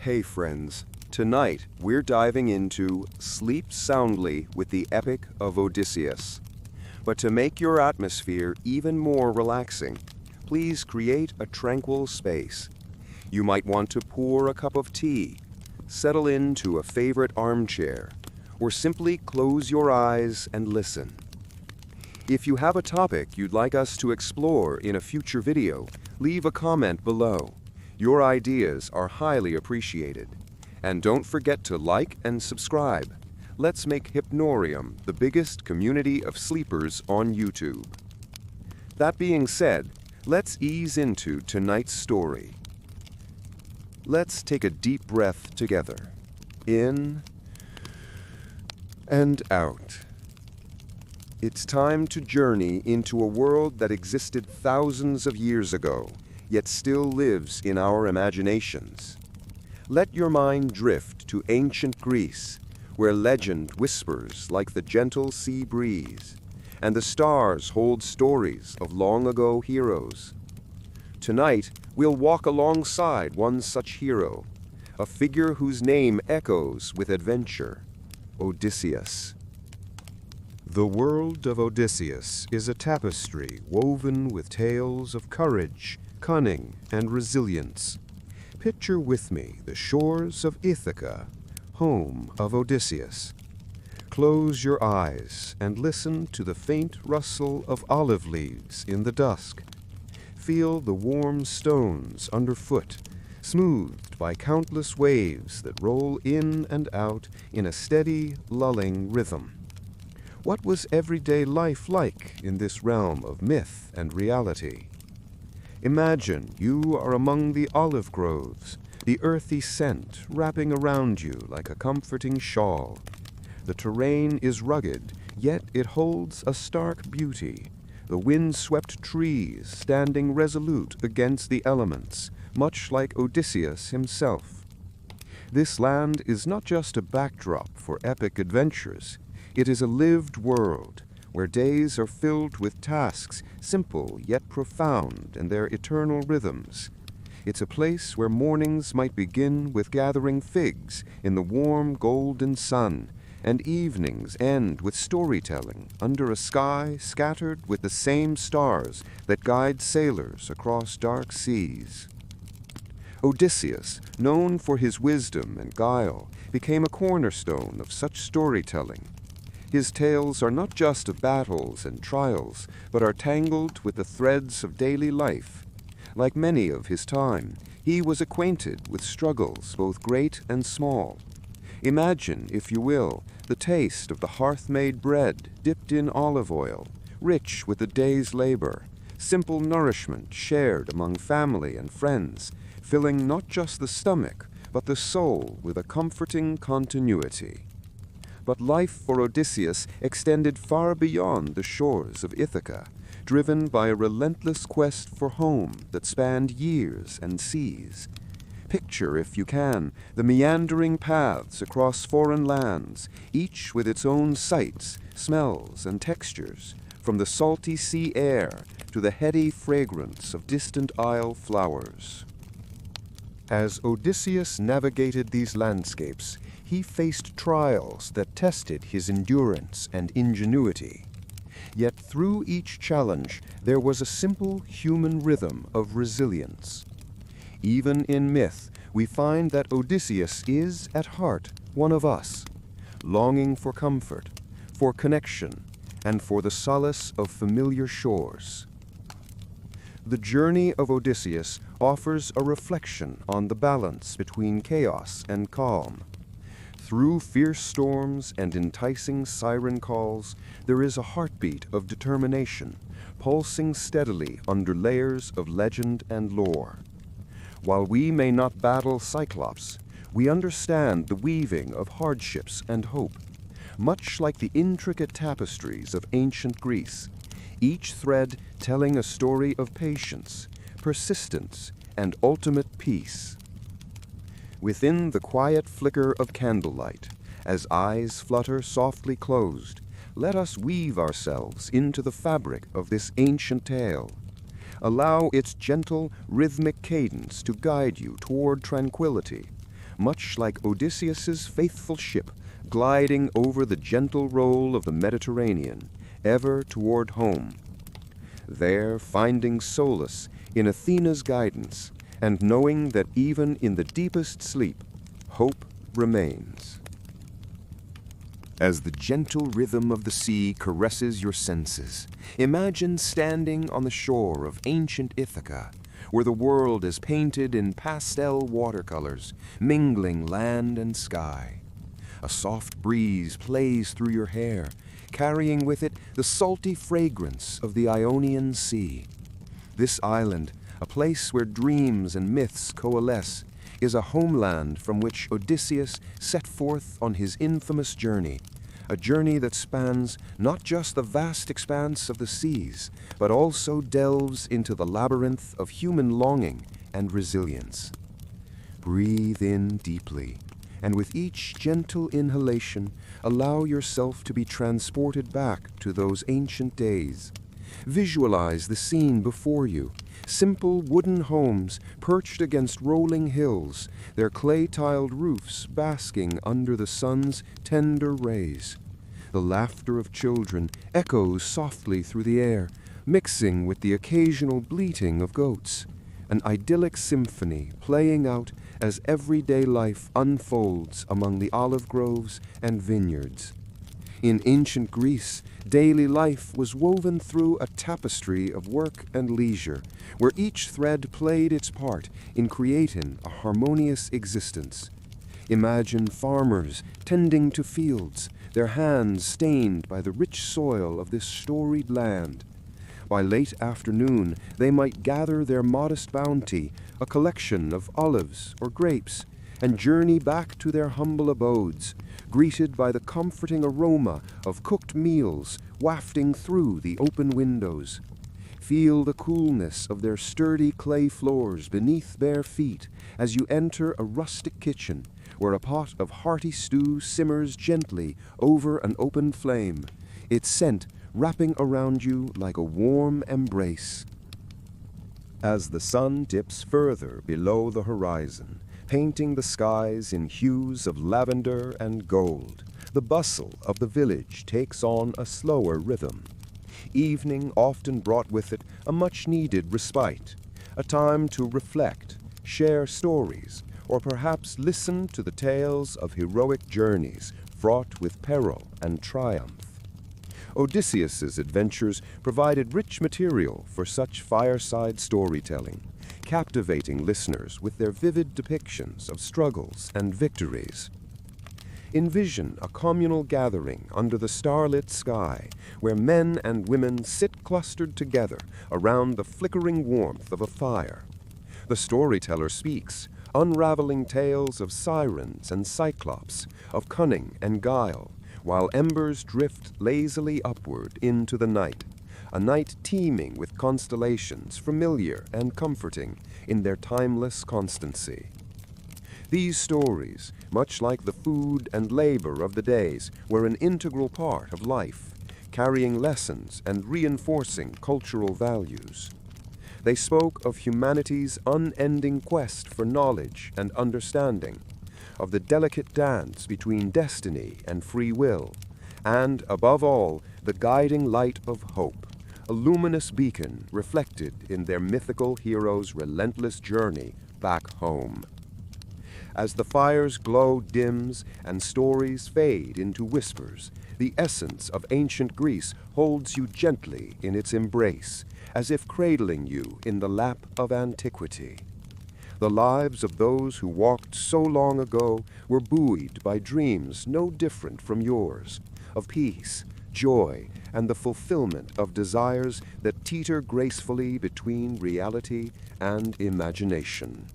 Okay, friends, tonight we're diving into Sleep Soundly with the Epic of Odysseus. But to make your atmosphere even more relaxing, please create a tranquil space. You might want to pour a cup of tea, settle into a favorite armchair, or simply close your eyes and listen. If you have a topic you'd like us to explore in a future video, leave a comment below. Your ideas are highly appreciated. And don't forget to like and subscribe. Let's make Hypnorium the biggest community of sleepers on YouTube. That being said, let's ease into tonight's story. Let's take a deep breath together. In and out. It's time to journey into a world that existed thousands of years ago, yet still lives in our imaginations. Let your mind drift to ancient Greece, where legend whispers like the gentle sea breeze, and the stars hold stories of long-ago heroes. Tonight, we'll walk alongside one such hero, a figure whose name echoes with adventure, Odysseus. The world of Odysseus is a tapestry woven with tales of courage, cunning, and resilience. Picture with me the shores of Ithaca, home of Odysseus. Close your eyes and listen to the faint rustle of olive leaves in the dusk. Feel the warm stones underfoot, smoothed by countless waves that roll in and out in a steady, lulling rhythm. What was everyday life like in this realm of myth and reality? Imagine you are among the olive groves, the earthy scent wrapping around you like a comforting shawl. The terrain is rugged, yet it holds a stark beauty. The wind-swept trees standing resolute against the elements, much like Odysseus himself. This land is not just a backdrop for epic adventures. It is a lived world, where days are filled with tasks simple yet profound in their eternal rhythms. It's a place where mornings might begin with gathering figs in the warm golden sun, and evenings end with storytelling under a sky scattered with the same stars that guide sailors across dark seas. Odysseus, known for his wisdom and guile, became a cornerstone of such storytelling. His tales are not just of battles and trials, but are tangled with the threads of daily life. Like many of his time, he was acquainted with struggles both great and small. Imagine, if you will, the taste of the hearth-made bread dipped in olive oil, rich with the day's labor, simple nourishment shared among family and friends, filling not just the stomach, but the soul with a comforting continuity. But life for Odysseus extended far beyond the shores of Ithaca, driven by a relentless quest for home that spanned years and seas. Picture, if you can, the meandering paths across foreign lands, each with its own sights, smells, and textures, from the salty sea air to the heady fragrance of distant isle flowers. As Odysseus navigated these landscapes, he faced trials that tested his endurance and ingenuity. Yet through each challenge, there was a simple human rhythm of resilience. Even in myth, we find that Odysseus is, at heart, one of us, longing for comfort, for connection, and for the solace of familiar shores. The journey of Odysseus offers a reflection on the balance between chaos and calm. Through fierce storms and enticing siren calls, there is a heartbeat of determination, pulsing steadily under layers of legend and lore. While we may not battle Cyclops, we understand the weaving of hardships and hope. Much like the intricate tapestries of ancient Greece, each thread telling a story of patience, persistence, and ultimate peace. Within the quiet flicker of candlelight, as eyes flutter softly closed, let us weave ourselves into the fabric of this ancient tale. Allow its gentle, rhythmic cadence to guide you toward tranquility, much like Odysseus's faithful ship, gliding over the gentle roll of the Mediterranean, ever toward home. There, finding solace in Athena's guidance, and knowing that even in the deepest sleep, hope remains. As the gentle rhythm of the sea caresses your senses, imagine standing on the shore of ancient Ithaca, where the world is painted in pastel watercolors, mingling land and sky. A soft breeze plays through your hair, carrying with it the salty fragrance of the Ionian Sea. This island, a place where dreams and myths coalesce, is a homeland from which Odysseus set forth on his infamous journey, a journey that spans not just the vast expanse of the seas, but also delves into the labyrinth of human longing and resilience. Breathe in deeply, and with each gentle inhalation, allow yourself to be transported back to those ancient days. Visualize the scene before you, simple wooden homes perched against rolling hills, their clay-tiled roofs basking under the sun's tender rays. The laughter of children echoes softly through the air, mixing with the occasional bleating of goats, an idyllic symphony playing out as everyday life unfolds among the olive groves and vineyards. In ancient Greece, daily life was woven through a tapestry of work and leisure, where each thread played its part in creating a harmonious existence. Imagine farmers tending to fields, their hands stained by the rich soil of this storied land. By late afternoon, they might gather their modest bounty, a collection of olives or grapes, and journey back to their humble abodes, greeted by the comforting aroma of cooked meals wafting through the open windows. Feel the coolness of their sturdy clay floors beneath bare feet as you enter a rustic kitchen where a pot of hearty stew simmers gently over an open flame, its scent wrapping around you like a warm embrace. As the sun dips further below the horizon, painting the skies in hues of lavender and gold, the bustle of the village takes on a slower rhythm. Evening often brought with it a much-needed respite, a time to reflect, share stories, or perhaps listen to the tales of heroic journeys fraught with peril and triumph. Odysseus's adventures provided rich material for such fireside storytelling, captivating listeners with their vivid depictions of struggles and victories. Envision a communal gathering under the starlit sky, where men and women sit clustered together around the flickering warmth of a fire. The storyteller speaks, unraveling tales of sirens and cyclops, of cunning and guile, while embers drift lazily upward into the night, a night teeming with constellations familiar and comforting in their timeless constancy. These stories, much like the food and labor of the days, were an integral part of life, carrying lessons and reinforcing cultural values. They spoke of humanity's unending quest for knowledge and understanding, of the delicate dance between destiny and free will, and, above all, the guiding light of hope, a luminous beacon reflected in their mythical heroes' relentless journey back home. As the fire's glow dims and stories fade into whispers, the essence of ancient Greece holds you gently in its embrace, as if cradling you in the lap of antiquity. The lives of those who walked so long ago were buoyed by dreams no different from yours, of peace, joy, and the fulfillment of desires that teeter gracefully between reality and imagination.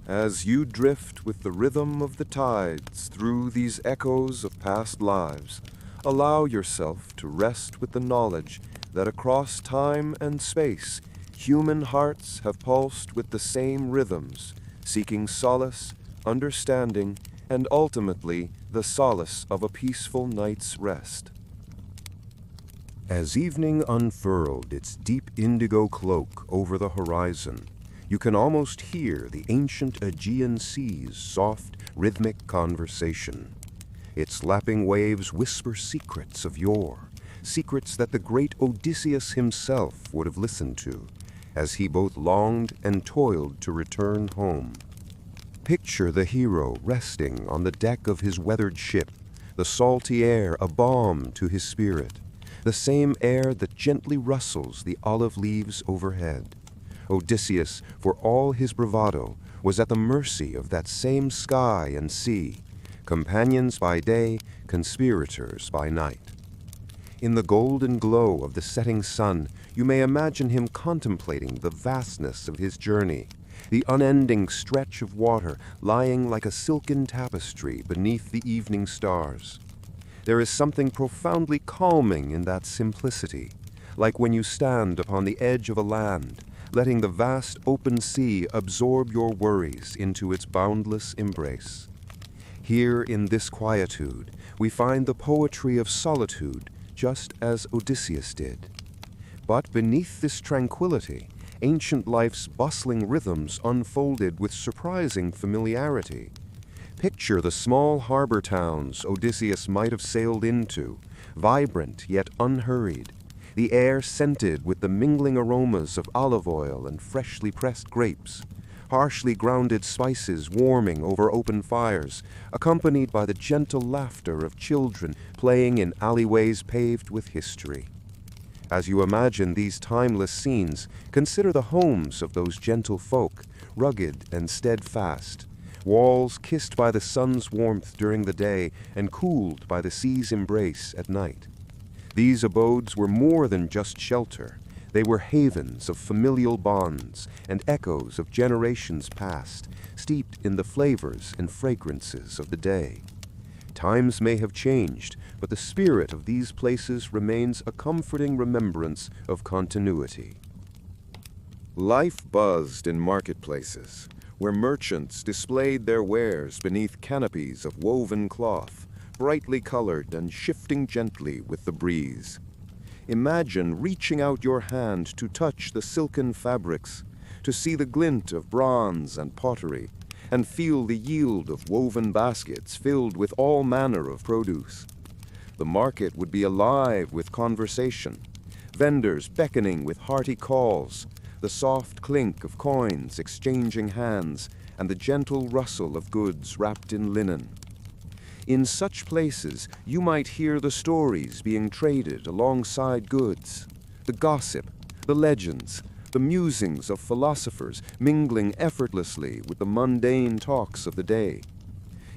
As you drift with the rhythm of the tides through these echoes of past lives, allow yourself to rest with the knowledge that across time and space, human hearts have pulsed with the same rhythms, seeking solace, understanding, and ultimately the solace of a peaceful night's rest. As evening unfurled its deep indigo cloak over the horizon, You can almost hear the ancient Aegean Sea's soft, rhythmic conversation. Its lapping waves whisper secrets of yore, secrets that the great Odysseus himself would have listened to, as he both longed and toiled to return home. Picture the hero resting on the deck of his weathered ship, the salty air a balm to his spirit, the same air that gently rustles the olive leaves overhead. Odysseus, for all his bravado, was at the mercy of that same sky and sea, companions by day, conspirators by night. In the golden glow of the setting sun, you may imagine him contemplating the vastness of his journey, the unending stretch of water lying like a silken tapestry beneath the evening stars. There is something profoundly calming in that simplicity, like when you stand upon the edge of a land, letting the vast open sea absorb your worries into its boundless embrace. Here in this quietude, we find the poetry of solitude, just as Odysseus did. But beneath this tranquility, ancient life's bustling rhythms unfolded with surprising familiarity. Picture the small harbor towns Odysseus might have sailed into, vibrant yet unhurried, the air scented with the mingling aromas of olive oil and freshly pressed grapes, harshly grounded spices warming over open fires, accompanied by the gentle laughter of children playing in alleyways paved with history. As you imagine these timeless scenes, consider the homes of those gentle folk, rugged and steadfast, walls kissed by the sun's warmth during the day and cooled by the sea's embrace at night. These abodes were more than just shelter. They were havens of familial bonds and echoes of generations past, steeped in the flavors and fragrances of the day. Times may have changed, but the spirit of these places remains a comforting remembrance of continuity. Life buzzed in marketplaces, where merchants displayed their wares beneath canopies of woven cloth, brightly colored and shifting gently with the breeze. Imagine reaching out your hand to touch the silken fabrics, to see the glint of bronze and pottery, and feel the yield of woven baskets filled with all manner of produce. The market would be alive with conversation, vendors beckoning with hearty calls, the soft clink of coins exchanging hands, and the gentle rustle of goods wrapped in linen. In such places, you might hear the stories being traded alongside goods, the gossip, the legends, the musings of philosophers mingling effortlessly with the mundane talks of the day.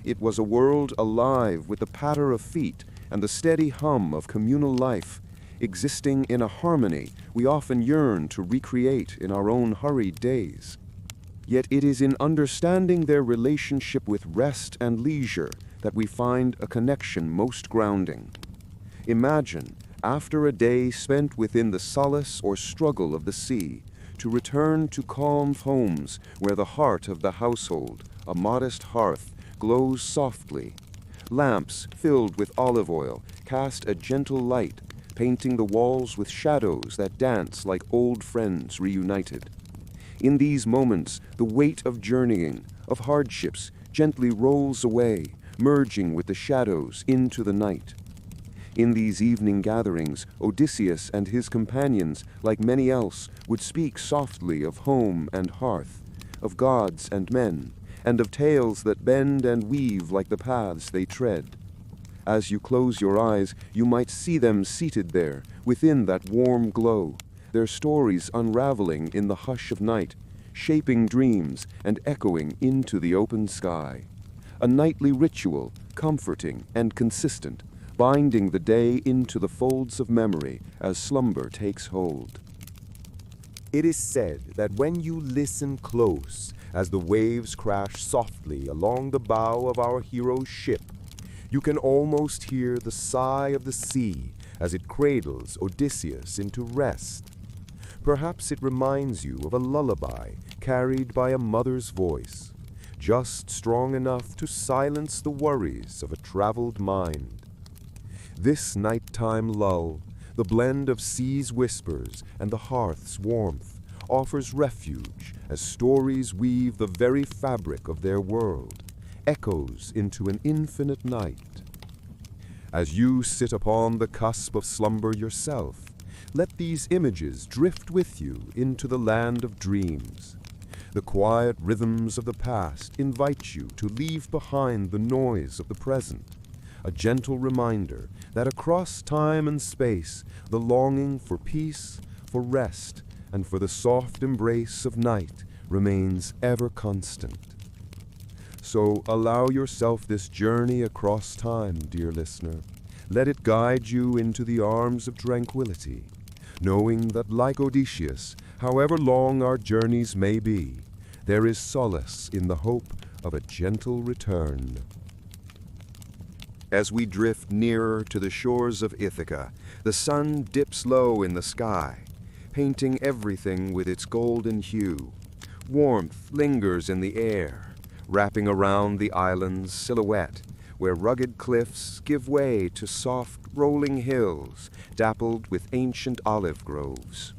It was a world alive with the patter of feet and the steady hum of communal life, existing in a harmony we often yearn to recreate in our own hurried days. Yet it is in understanding their relationship with rest and leisure that we find a connection most grounding. Imagine, after a day spent within the solace or struggle of the sea, to return to calm homes where the heart of the household, a modest hearth, glows softly. Lamps filled with olive oil cast a gentle light, painting the walls with shadows that dance like old friends reunited. In these moments, the weight of journeying, of hardships, gently rolls away, merging with the shadows into the night. In these evening gatherings, Odysseus and his companions, like many else, would speak softly of home and hearth, of gods and men, and of tales that bend and weave like the paths they tread. As you close your eyes, you might see them seated there, within that warm glow, their stories unraveling in the hush of night, shaping dreams and echoing into the open sky. A nightly ritual, comforting and consistent, binding the day into the folds of memory as slumber takes hold. It is said that when you listen close, as the waves crash softly along the bow of our hero's ship, you can almost hear the sigh of the sea as it cradles Odysseus into rest. Perhaps it reminds you of a lullaby carried by a mother's voice, just strong enough to silence the worries of a traveled mind. This nighttime lull, the blend of sea's whispers and the hearth's warmth, offers refuge as stories weave the very fabric of their world, echoes into an infinite night. As you sit upon the cusp of slumber yourself, let these images drift with you into the land of dreams. The quiet rhythms of the past invite you to leave behind the noise of the present, a gentle reminder that across time and space, the longing for peace, for rest, and for the soft embrace of night remains ever constant. So allow yourself this journey across time, dear listener. Let it guide you into the arms of tranquility, knowing that like Odysseus, however long our journeys may be, there is solace in the hope of a gentle return. As we drift nearer to the shores of Ithaca, the sun dips low in the sky, painting everything with its golden hue. Warmth lingers in the air, wrapping around the island's silhouette, where rugged cliffs give way to soft, rolling hills dappled with ancient olive groves.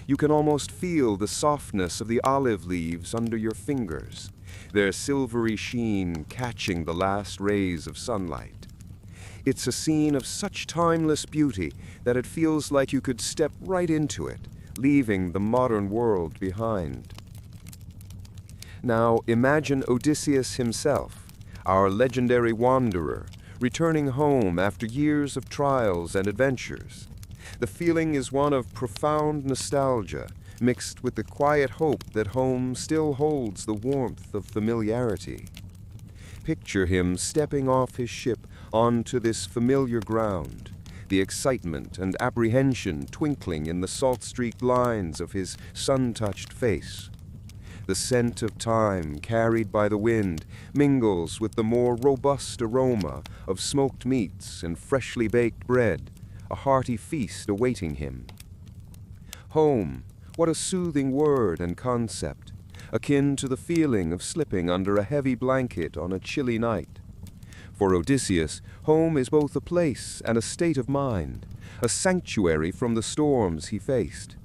You can almost feel the softness of the olive leaves under your fingers, their silvery sheen catching the last rays of sunlight. It's a scene of such timeless beauty that it feels like you could step right into it, leaving the modern world behind. Now imagine Odysseus himself, our legendary wanderer, returning home after years of trials and adventures. The feeling is one of profound nostalgia, mixed with the quiet hope that home still holds the warmth of familiarity. Picture him stepping off his ship onto this familiar ground, the excitement and apprehension twinkling in the salt-streaked lines of his sun-touched face. The scent of time carried by the wind mingles with the more robust aroma of smoked meats and freshly baked bread, a hearty feast awaiting him. Home, what a soothing word and concept, akin to the feeling of slipping under a heavy blanket on a chilly night. For Odysseus, home is both a place and a state of mind, a sanctuary from the storms he faced.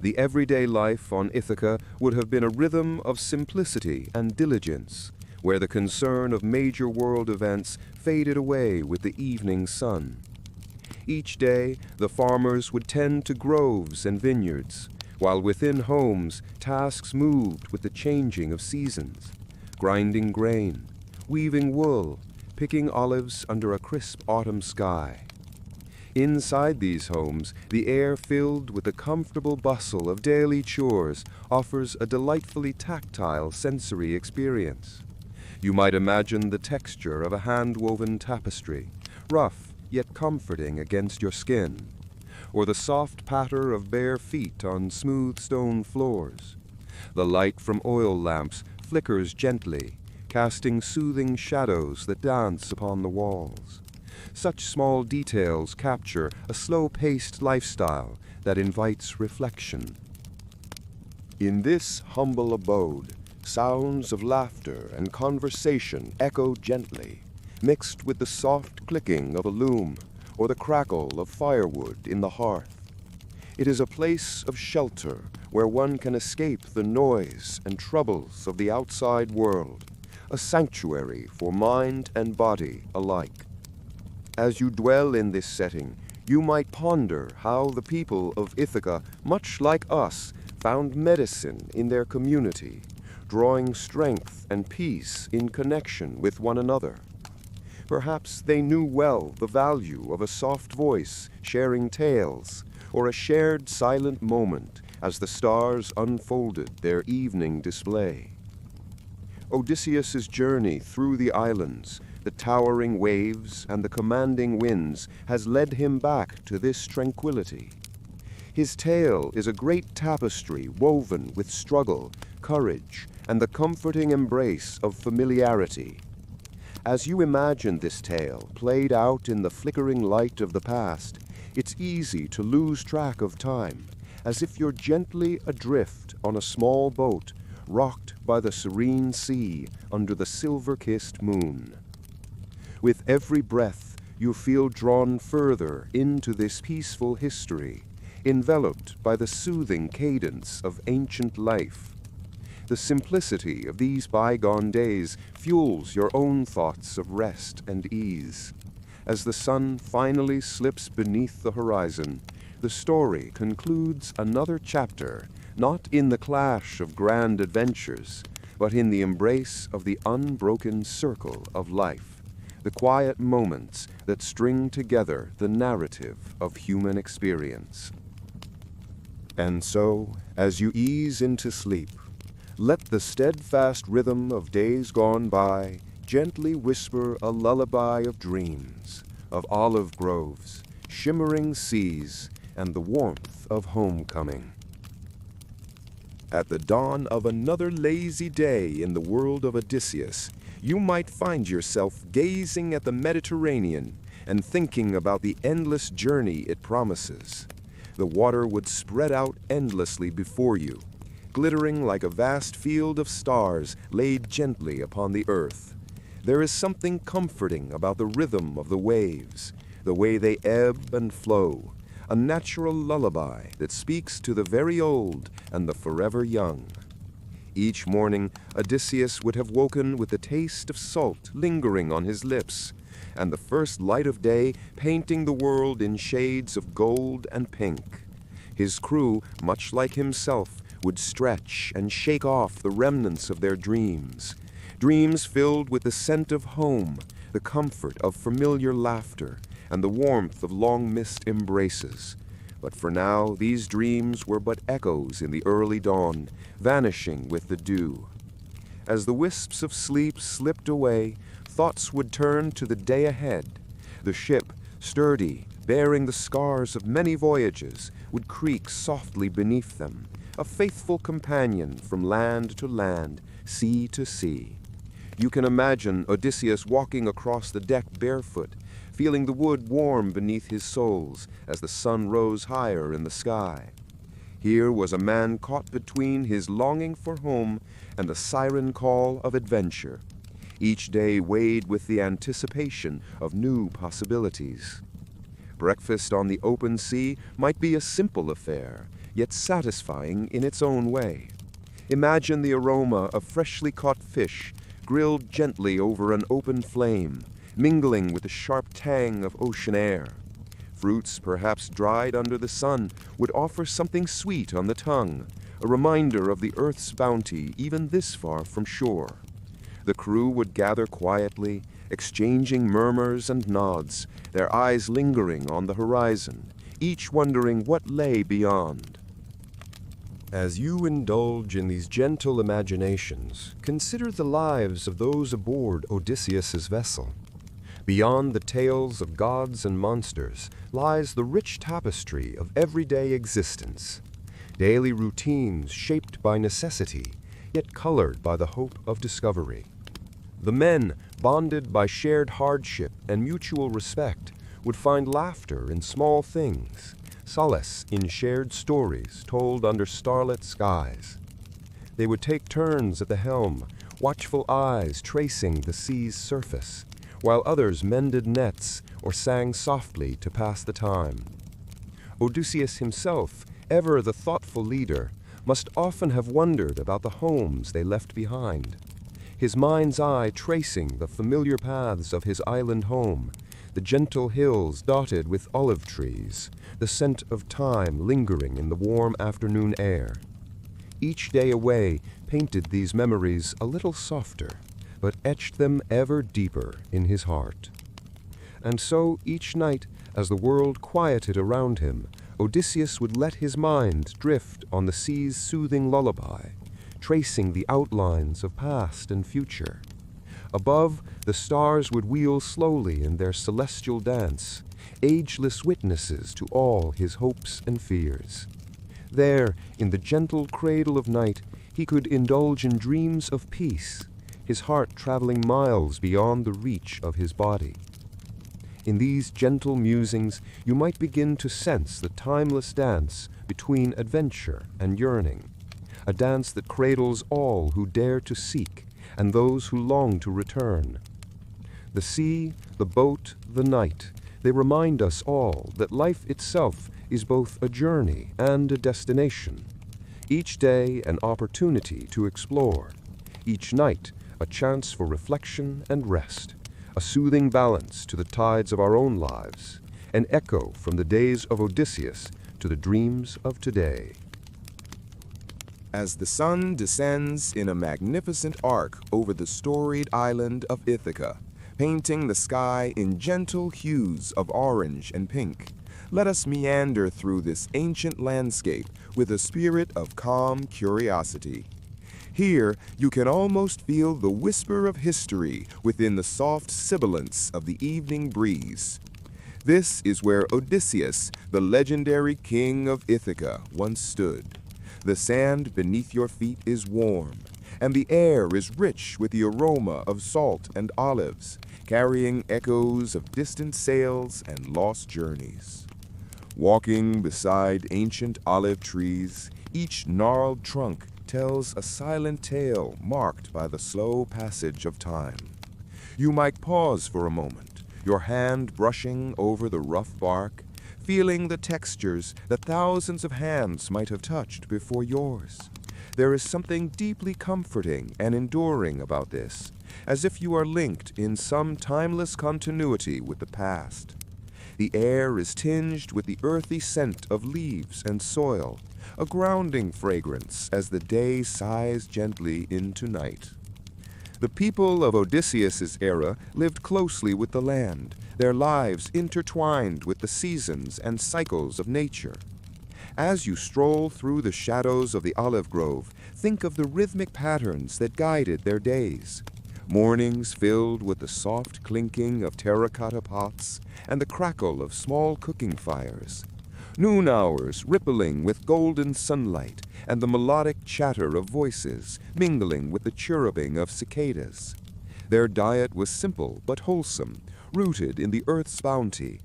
The everyday life on Ithaca would have been a rhythm of simplicity and diligence, where the concern of major world events faded away with the evening sun. Each day, the farmers would tend to groves and vineyards, while within homes, tasks moved with the changing of seasons, grinding grain, weaving wool, picking olives under a crisp autumn sky. Inside these homes, the air filled with the comfortable bustle of daily chores offers a delightfully tactile sensory experience. You might imagine the texture of a hand-woven tapestry, rough yet comforting against your skin, or the soft patter of bare feet on smooth stone floors. The light from oil lamps flickers gently, casting soothing shadows that dance upon the walls. Such small details capture a slow-paced lifestyle that invites reflection. In this humble abode, sounds of laughter and conversation echo gently, mixed with the soft clicking of a loom or the crackle of firewood in the hearth. It is a place of shelter where one can escape the noise and troubles of the outside world, a sanctuary for mind and body alike. As you dwell in this setting, you might ponder how the people of Ithaca, much like us, found medicine in their community, drawing strength and peace in connection with one another. Perhaps they knew well the value of a soft voice sharing tales, or a shared silent moment as the stars unfolded their evening display. Odysseus's journey through the islands, the towering waves and the commanding winds has led him back to this tranquility. His tale is a great tapestry woven with struggle, courage, and the comforting embrace of familiarity. As you imagine this tale played out in the flickering light of the past, it's easy to lose track of time, as if you're gently adrift on a small boat, rocked by the serene sea under the silver-kissed moon. With every breath, you feel drawn further into this peaceful history, enveloped by the soothing cadence of ancient life. The simplicity of these bygone days fuels your own thoughts of rest and ease. As the sun finally slips beneath the horizon, the story concludes another chapter, not in the clash of grand adventures, but in the embrace of the unbroken circle of life, the quiet moments that string together the narrative of human experience. And so, as you ease into sleep, let the steadfast rhythm of days gone by gently whisper a lullaby of dreams, of olive groves, shimmering seas, and the warmth of homecoming. At the dawn of another lazy day in the world of Odysseus, you might find yourself gazing at the Mediterranean and thinking about the endless journey it promises. The water would spread out endlessly before you, glittering like a vast field of stars laid gently upon the earth. There is something comforting about the rhythm of the waves, the way they ebb and flow, a natural lullaby that speaks to the very old and the forever young. Each morning, Odysseus would have woken with the taste of salt lingering on his lips, and the first light of day painting the world in shades of gold and pink. His crew, much like himself, would stretch and shake off the remnants of their dreams, dreams filled with the scent of home, the comfort of familiar laughter, and the warmth of long-missed embraces. But for now, these dreams were but echoes in the early dawn, vanishing with the dew. As the wisps of sleep slipped away, thoughts would turn to the day ahead. The ship, sturdy, bearing the scars of many voyages, would creak softly beneath them, a faithful companion from land to land, sea to sea. You can imagine Odysseus walking across the deck barefoot, feeling the wood warm beneath his soles as the sun rose higher in the sky. Here was a man caught between his longing for home and the siren call of adventure, each day weighed with the anticipation of new possibilities. Breakfast on the open sea might be a simple affair, yet satisfying in its own way. Imagine the aroma of freshly caught fish, grilled gently over an open flame, mingling with the sharp tang of ocean air. Fruits, perhaps dried under the sun, would offer something sweet on the tongue, a reminder of the earth's bounty even this far from shore. The crew would gather quietly, exchanging murmurs and nods, their eyes lingering on the horizon, each wondering what lay beyond. As you indulge in these gentle imaginations, consider the lives of those aboard Odysseus's vessel. Beyond the tales of gods and monsters lies the rich tapestry of everyday existence, daily routines shaped by necessity, yet colored by the hope of discovery. The men, bonded by shared hardship and mutual respect, would find laughter in small things, solace in shared stories told under starlit skies. They would take turns at the helm, watchful eyes tracing the sea's surface, while others mended nets or sang softly to pass the time. Odysseus himself, ever the thoughtful leader, must often have wondered about the homes they left behind, his mind's eye tracing the familiar paths of his island home, the gentle hills dotted with olive trees, the scent of thyme lingering in the warm afternoon air. Each day away painted these memories a little softer, but etched them ever deeper in his heart. And so each night, as the world quieted around him, Odysseus would let his mind drift on the sea's soothing lullaby, tracing the outlines of past and future. Above, the stars would wheel slowly in their celestial dance, ageless witnesses to all his hopes and fears. There, in the gentle cradle of night, he could indulge in dreams of peace, his heart traveling miles beyond the reach of his body. In these gentle musings, you might begin to sense the timeless dance between adventure and yearning, a dance that cradles all who dare to seek and those who long to return. The sea, the boat, the night, they remind us all that life itself is both a journey and a destination. Each day an opportunity to explore. Each night a chance for reflection and rest. A soothing balance to the tides of our own lives. An echo from the days of Odysseus to the dreams of today. As the sun descends in a magnificent arc over the storied island of Ithaca, painting the sky in gentle hues of orange and pink, let us meander through this ancient landscape with a spirit of calm curiosity. Here, you can almost feel the whisper of history within the soft sibilance of the evening breeze. This is where Odysseus, the legendary king of Ithaca, once stood. The sand beneath your feet is warm, and the air is rich with the aroma of salt and olives, carrying echoes of distant sails and lost journeys. Walking beside ancient olive trees, each gnarled trunk tells a silent tale marked by the slow passage of time. You might pause for a moment, your hand brushing over the rough bark, feeling the textures that thousands of hands might have touched before yours. There is something deeply comforting and enduring about this, as if you are linked in some timeless continuity with the past. The air is tinged with the earthy scent of leaves and soil, a grounding fragrance as the day sighs gently into night. The people of Odysseus's era lived closely with the land, their lives intertwined with the seasons and cycles of nature. As you stroll through the shadows of the olive grove, think of the rhythmic patterns that guided their days. Mornings filled with the soft clinking of terracotta pots and the crackle of small cooking fires. Noon hours rippling with golden sunlight and the melodic chatter of voices mingling with the chirruping of cicadas. Their diet was simple but wholesome, rooted in the earth's bounty.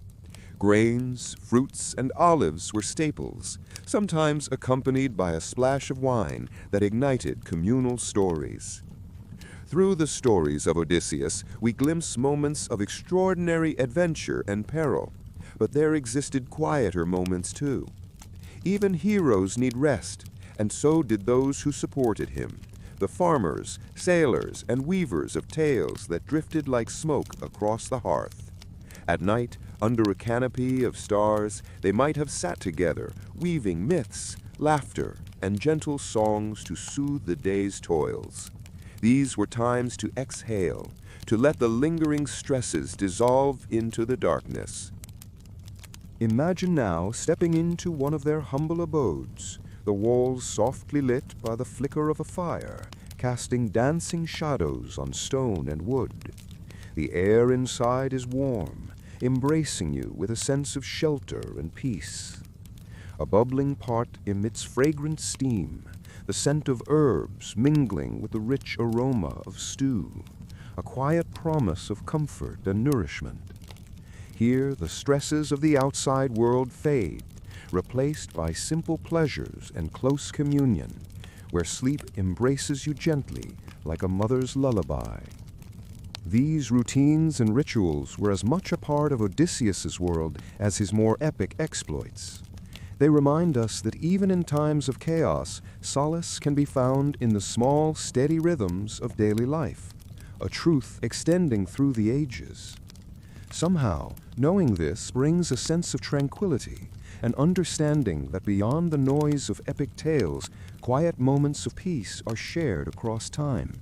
Grains, fruits, and olives were staples, sometimes accompanied by a splash of wine that ignited communal stories. Through the stories of Odysseus, we glimpse moments of extraordinary adventure and peril, but there existed quieter moments too. Even heroes need rest, and so did those who supported him, the farmers, sailors, and weavers of tales that drifted like smoke across the hearth. At night, under a canopy of stars, they might have sat together, weaving myths, laughter, and gentle songs to soothe the day's toils. These were times to exhale, to let the lingering stresses dissolve into the darkness. Imagine now stepping into one of their humble abodes, the walls softly lit by the flicker of a fire, casting dancing shadows on stone and wood. The air inside is warm, embracing you with a sense of shelter and peace. A bubbling pot emits fragrant steam, the scent of herbs mingling with the rich aroma of stew, a quiet promise of comfort and nourishment. Here, the stresses of the outside world fade, replaced by simple pleasures and close communion, where sleep embraces you gently like a mother's lullaby. These routines and rituals were as much a part of Odysseus's world as his more epic exploits. They remind us that even in times of chaos, solace can be found in the small, steady rhythms of daily life, a truth extending through the ages. Somehow, knowing this brings a sense of tranquility, an understanding that beyond the noise of epic tales, quiet moments of peace are shared across time.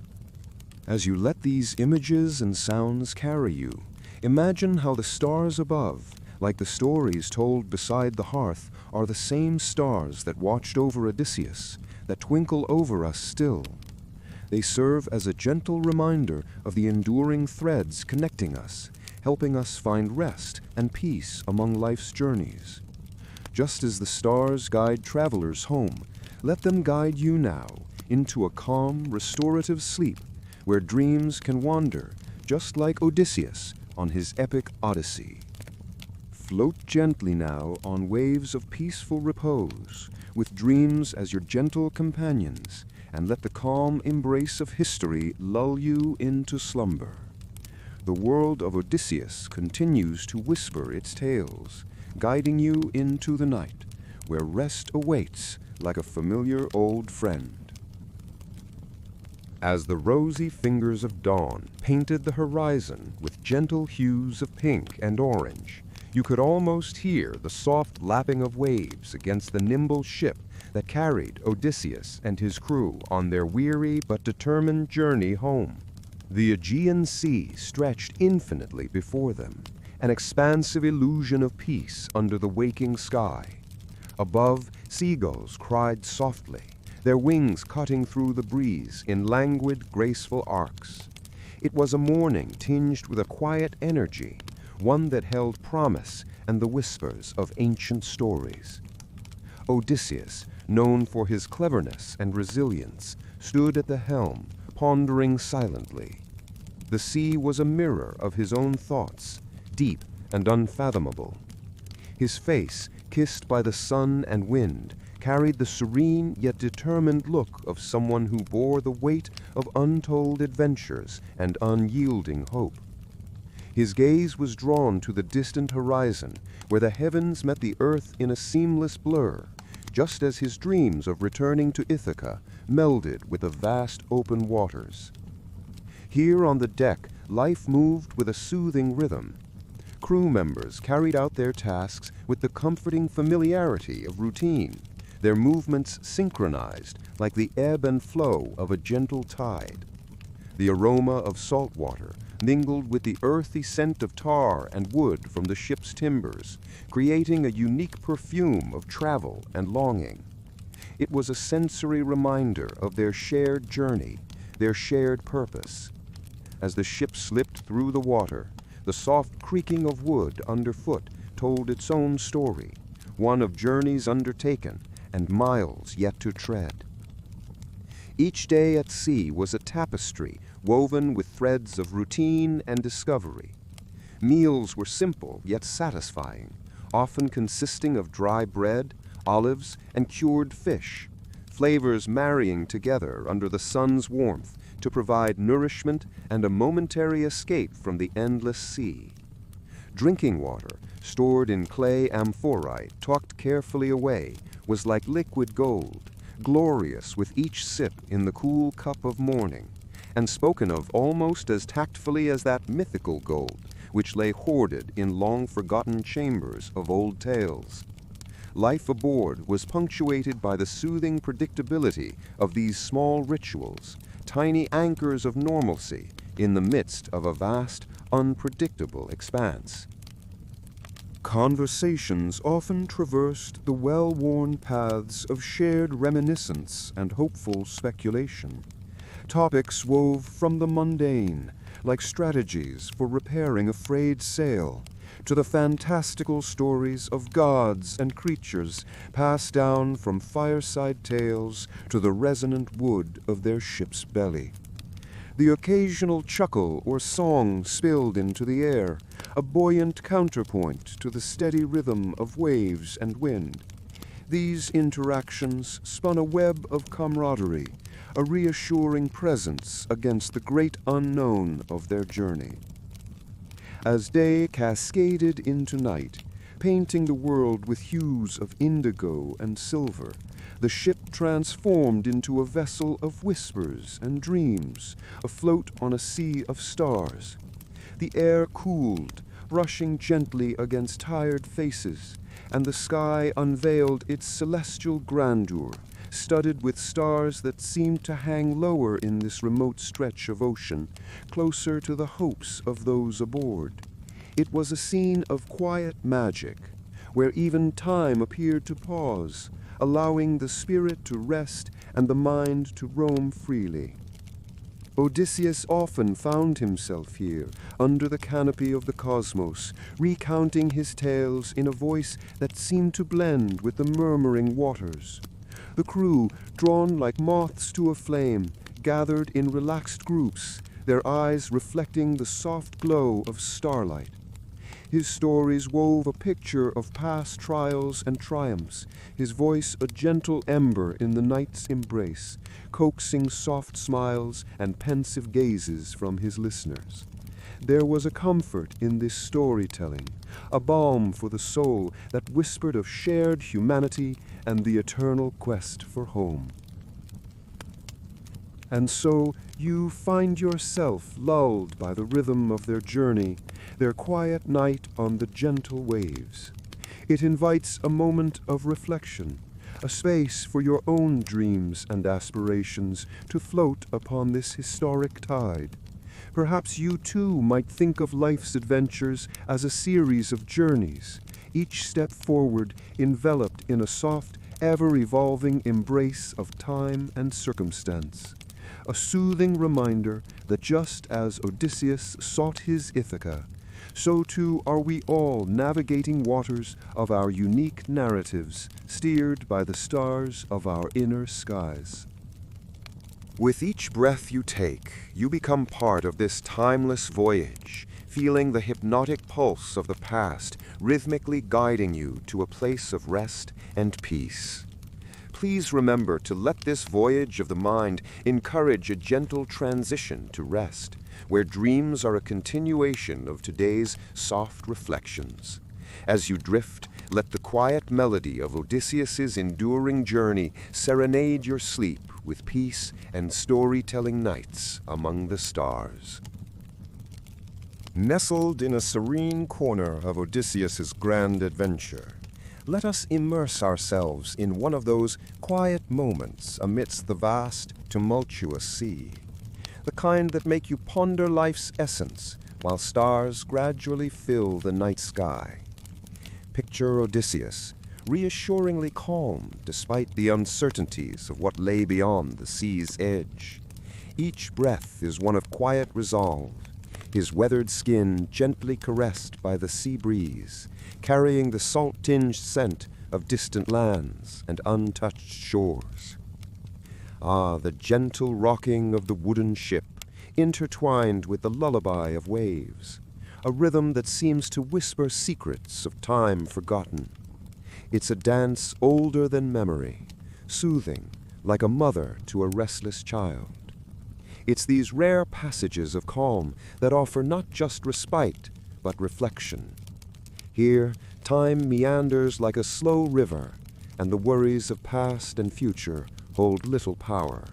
As you let these images and sounds carry you, imagine how the stars above, like the stories told beside the hearth, are the same stars that watched over Odysseus, that twinkle over us still. They serve as a gentle reminder of the enduring threads connecting us, helping us find rest and peace among life's journeys. Just as the stars guide travelers home, let them guide you now into a calm, restorative sleep where dreams can wander, just like Odysseus on his epic Odyssey. Float gently now on waves of peaceful repose, with dreams as your gentle companions, and let the calm embrace of history lull you into slumber. The world of Odysseus continues to whisper its tales, guiding you into the night, where rest awaits like a familiar old friend. As the rosy fingers of dawn painted the horizon with gentle hues of pink and orange, you could almost hear the soft lapping of waves against the nimble ship that carried Odysseus and his crew on their weary but determined journey home. The Aegean Sea stretched infinitely before them, an expansive illusion of peace under the waking sky. Above, seagulls cried softly, their wings cutting through the breeze in languid, graceful arcs. It was a morning tinged with a quiet energy, one that held promise and the whispers of ancient stories. Odysseus, known for his cleverness and resilience, stood at the helm, pondering silently. The sea was a mirror of his own thoughts, deep and unfathomable. His face, kissed by the sun and wind, carried the serene yet determined look of someone who bore the weight of untold adventures and unyielding hope. His gaze was drawn to the distant horizon, where the heavens met the earth in a seamless blur, just as his dreams of returning to Ithaca melded with the vast open waters. Here on the deck, life moved with a soothing rhythm. Crew members carried out their tasks with the comforting familiarity of routine, their movements synchronized like the ebb and flow of a gentle tide. The aroma of salt water mingled with the earthy scent of tar and wood from the ship's timbers, creating a unique perfume of travel and longing. It was a sensory reminder of their shared journey, their shared purpose. As the ship slipped through the water, the soft creaking of wood underfoot told its own story, one of journeys undertaken and miles yet to tread. Each day at sea was a tapestry woven with threads of routine and discovery. Meals were simple yet satisfying, often consisting of dry bread, olives, and cured fish, flavors marrying together under the sun's warmth to provide nourishment and a momentary escape from the endless sea. Drinking water, stored in clay amphorae tucked carefully away, was like liquid gold, glorious with each sip in the cool cup of morning, and spoken of almost as tactfully as that mythical gold, which lay hoarded in long-forgotten chambers of old tales. Life aboard was punctuated by the soothing predictability of these small rituals, tiny anchors of normalcy in the midst of a vast, unpredictable expanse. Conversations often traversed the well-worn paths of shared reminiscence and hopeful speculation. Topics wove from the mundane, like strategies for repairing a frayed sail, to the fantastical stories of gods and creatures passed down from fireside tales to the resonant wood of their ship's belly. The occasional chuckle or song spilled into the air, a buoyant counterpoint to the steady rhythm of waves and wind. These interactions spun a web of camaraderie, a reassuring presence against the great unknown of their journey. As day cascaded into night, painting the world with hues of indigo and silver, the ship transformed into a vessel of whispers and dreams, afloat on a sea of stars. The air cooled, brushing gently against tired faces, and the sky unveiled its celestial grandeur, studded with stars that seemed to hang lower in this remote stretch of ocean, closer to the hopes of those aboard. It was a scene of quiet magic, where even time appeared to pause, allowing the spirit to rest and the mind to roam freely. Odysseus often found himself here, under the canopy of the cosmos, recounting his tales in a voice that seemed to blend with the murmuring waters. The crew, drawn like moths to a flame, gathered in relaxed groups, their eyes reflecting the soft glow of starlight. His stories wove a picture of past trials and triumphs, his voice a gentle ember in the night's embrace, coaxing soft smiles and pensive gazes from his listeners. There was a comfort in this storytelling, a balm for the soul that whispered of shared humanity and the eternal quest for home. And so you find yourself lulled by the rhythm of their journey, their quiet night on the gentle waves. It invites a moment of reflection, a space for your own dreams and aspirations to float upon this historic tide. Perhaps you too might think of life's adventures as a series of journeys, each step forward enveloped in a soft, ever-evolving embrace of time and circumstance. A soothing reminder that just as Odysseus sought his Ithaca, so too are we all navigating waters of our unique narratives, steered by the stars of our inner skies. With each breath you take, you become part of this timeless voyage, feeling the hypnotic pulse of the past rhythmically guiding you to a place of rest and peace. Please remember to let this voyage of the mind encourage a gentle transition to rest, where dreams are a continuation of today's soft reflections. As you drift, let the quiet melody of Odysseus's enduring journey serenade your sleep with peace and storytelling nights among the stars. Nestled in a serene corner of Odysseus's grand adventure, let us immerse ourselves in one of those quiet moments amidst the vast, tumultuous sea, the kind that make you ponder life's essence while stars gradually fill the night sky. Picture Odysseus, reassuringly calm despite the uncertainties of what lay beyond the sea's edge. Each breath is one of quiet resolve, his weathered skin gently caressed by the sea breeze, carrying the salt-tinged scent of distant lands and untouched shores. Ah, the gentle rocking of the wooden ship, intertwined with the lullaby of waves, a rhythm that seems to whisper secrets of time forgotten. It's a dance older than memory, soothing, like a mother to a restless child. It's these rare passages of calm that offer not just respite, but reflection. Here, time meanders like a slow river, and the worries of past and future hold little power.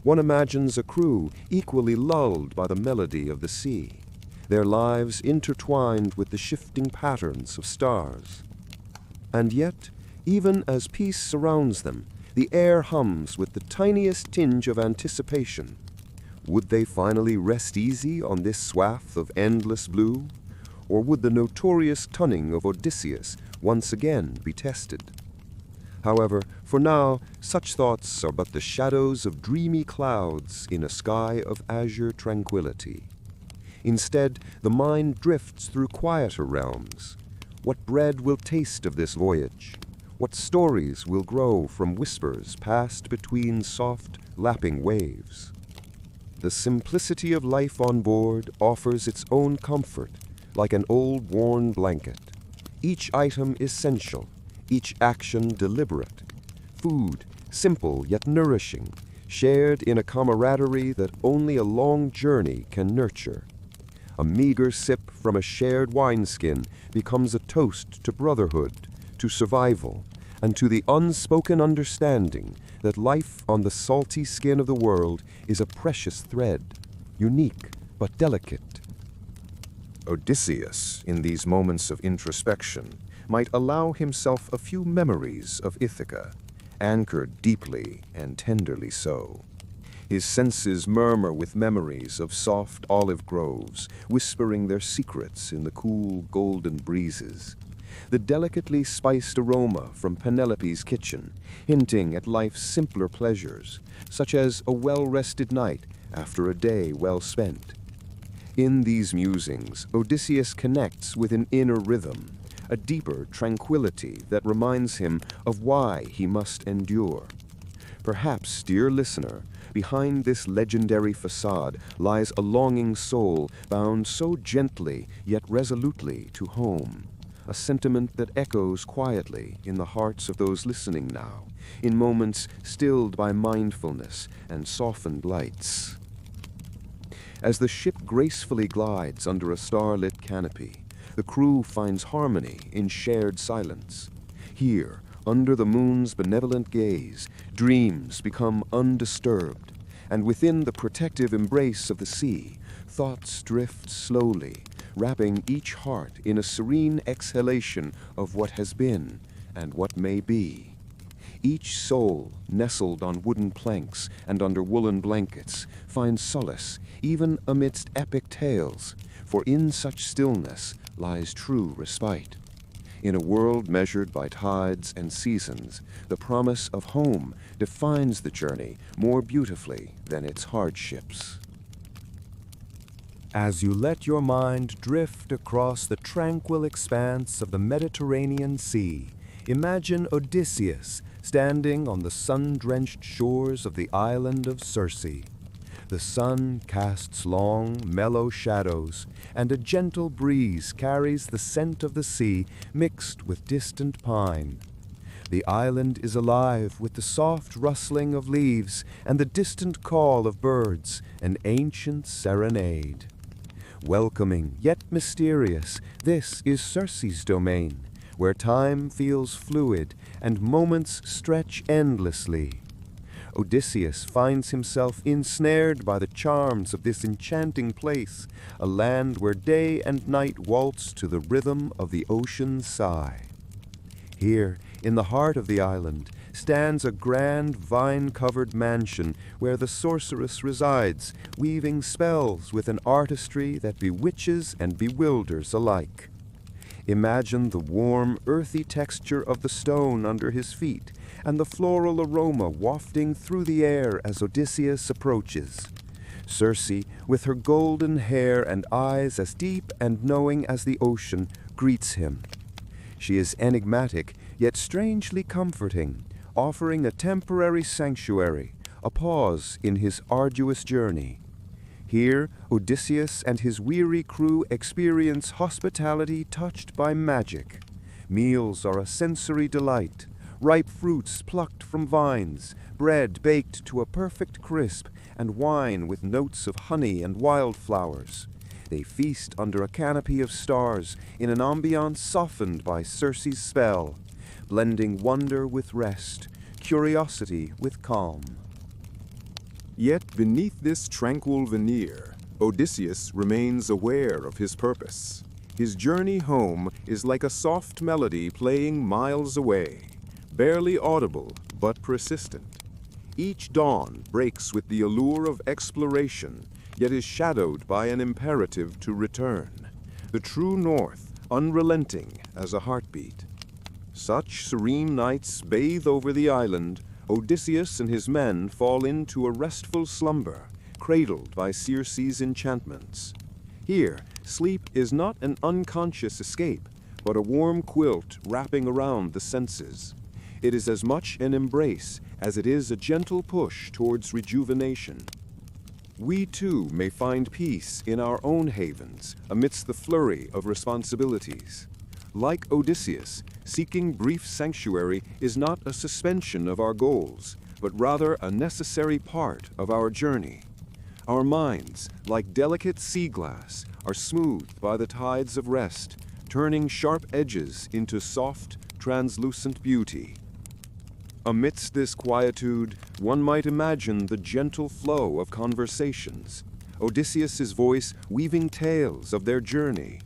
One imagines a crew equally lulled by the melody of the sea, their lives intertwined with the shifting patterns of stars. And yet, even as peace surrounds them, the air hums with the tiniest tinge of anticipation. Would they finally rest easy on this swath of endless blue? Or would the notorious cunning of Odysseus once again be tested? However, for now, such thoughts are but the shadows of dreamy clouds in a sky of azure tranquility. Instead, the mind drifts through quieter realms. What bread will taste of this voyage? What stories will grow from whispers passed between soft, lapping waves? The simplicity of life on board offers its own comfort, like an old worn blanket. Each item essential, each action deliberate. Food, simple yet nourishing, shared in a camaraderie that only a long journey can nurture. A meager sip from a shared wineskin becomes a toast to brotherhood, to survival, and to the unspoken understanding that life on the salty skin of the world is a precious thread, unique but delicate. Odysseus, in these moments of introspection, might allow himself a few memories of Ithaca, anchored deeply and tenderly so. His senses murmur with memories of soft olive groves, whispering their secrets in the cool, golden breezes. The delicately spiced aroma from Penelope's kitchen, hinting at life's simpler pleasures, such as a well-rested night after a day well spent. In these musings, Odysseus connects with an inner rhythm, a deeper tranquility that reminds him of why he must endure. Perhaps, dear listener, behind this legendary facade lies a longing soul bound so gently yet resolutely to home, a sentiment that echoes quietly in the hearts of those listening now, in moments stilled by mindfulness and softened lights. As the ship gracefully glides under a starlit canopy, the crew finds harmony in shared silence. Here, under the moon's benevolent gaze, dreams become undisturbed, and within the protective embrace of the sea, thoughts drift slowly, wrapping each heart in a serene exhalation of what has been and what may be. Each soul, nestled on wooden planks and under woolen blankets, finds solace, even amidst epic tales, for in such stillness lies true respite. In a world measured by tides and seasons, the promise of home defines the journey more beautifully than its hardships. As you let your mind drift across the tranquil expanse of the Mediterranean Sea, imagine Odysseus standing on the sun-drenched shores of the island of Circe. The sun casts long, mellow shadows, and a gentle breeze carries the scent of the sea mixed with distant pine. The island is alive with the soft rustling of leaves and the distant call of birds, an ancient serenade. Welcoming yet mysterious, this is Circe's domain, where time feels fluid and moments stretch endlessly. Odysseus finds himself ensnared by the charms of this enchanting place, a land where day and night waltz to the rhythm of the ocean's sigh. Here, in the heart of the island, stands a grand vine-covered mansion where the sorceress resides, weaving spells with an artistry that bewitches and bewilders alike. Imagine the warm, earthy texture of the stone under his feet, and the floral aroma wafting through the air as Odysseus approaches. Circe, with her golden hair and eyes as deep and knowing as the ocean, greets him. She is enigmatic, yet strangely comforting, offering a temporary sanctuary, a pause in his arduous journey. Here, Odysseus and his weary crew experience hospitality touched by magic. Meals are a sensory delight, ripe fruits plucked from vines, bread baked to a perfect crisp, and wine with notes of honey and wildflowers. They feast under a canopy of stars in an ambiance softened by Circe's spell, blending wonder with rest, curiosity with calm. Yet beneath this tranquil veneer, Odysseus remains aware of his purpose. His journey home is like a soft melody playing miles away, barely audible but persistent. Each dawn breaks with the allure of exploration, yet is shadowed by an imperative to return. The true north, unrelenting as a heartbeat. Such serene nights bathe over the island. Odysseus and his men fall into a restful slumber, cradled by Circe's enchantments. Here, sleep is not an unconscious escape, but a warm quilt wrapping around the senses. It is as much an embrace as it is a gentle push towards rejuvenation. We too may find peace in our own havens amidst the flurry of responsibilities. Like Odysseus, seeking brief sanctuary is not a suspension of our goals, but rather a necessary part of our journey. Our minds, like delicate sea glass, are smoothed by the tides of rest, turning sharp edges into soft, translucent beauty. Amidst this quietude, one might imagine the gentle flow of conversations, Odysseus's voice weaving tales of their journey,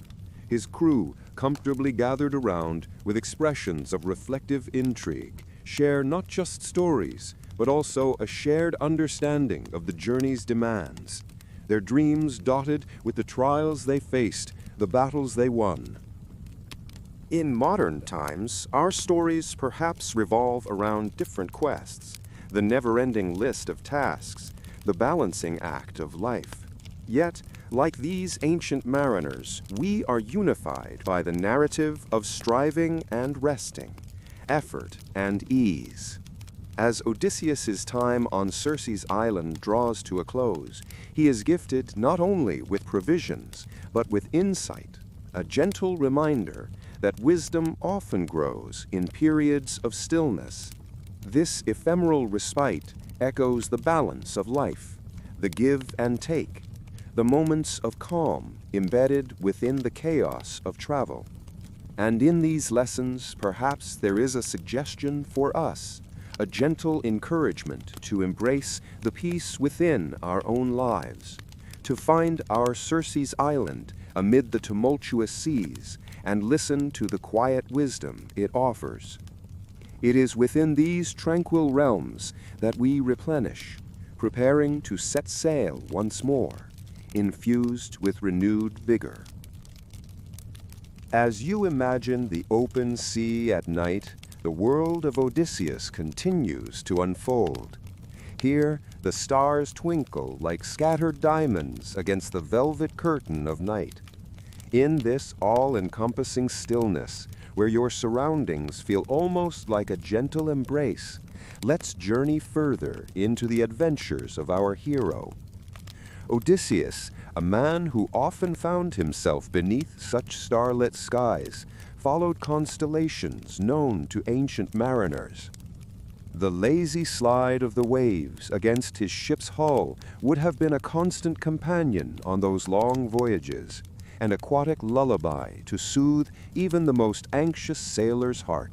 his crew comfortably gathered around with expressions of reflective intrigue, share not just stories, but also a shared understanding of the journey's demands, their dreams dotted with the trials they faced, the battles they won. In modern times, our stories perhaps revolve around different quests, the never-ending list of tasks, the balancing act of life. Yet, like these ancient mariners, we are unified by the narrative of striving and resting, effort and ease. As Odysseus's time on Circe's island draws to a close, he is gifted not only with provisions, but with insight, a gentle reminder that wisdom often grows in periods of stillness. This ephemeral respite echoes the balance of life, the give and take, the moments of calm embedded within the chaos of travel. And in these lessons, perhaps there is a suggestion for us, a gentle encouragement to embrace the peace within our own lives, to find our Circe's island amid the tumultuous seas and listen to the quiet wisdom it offers. It is within these tranquil realms that we replenish, preparing to set sail once more, infused with renewed vigor. As you imagine the open sea at night, the world of Odysseus continues to unfold. Here, the stars twinkle like scattered diamonds against the velvet curtain of night. In this all-encompassing stillness, where your surroundings feel almost like a gentle embrace, let's journey further into the adventures of our hero. Odysseus, a man who often found himself beneath such starlit skies, followed constellations known to ancient mariners. The lazy slide of the waves against his ship's hull would have been a constant companion on those long voyages, an aquatic lullaby to soothe even the most anxious sailor's heart.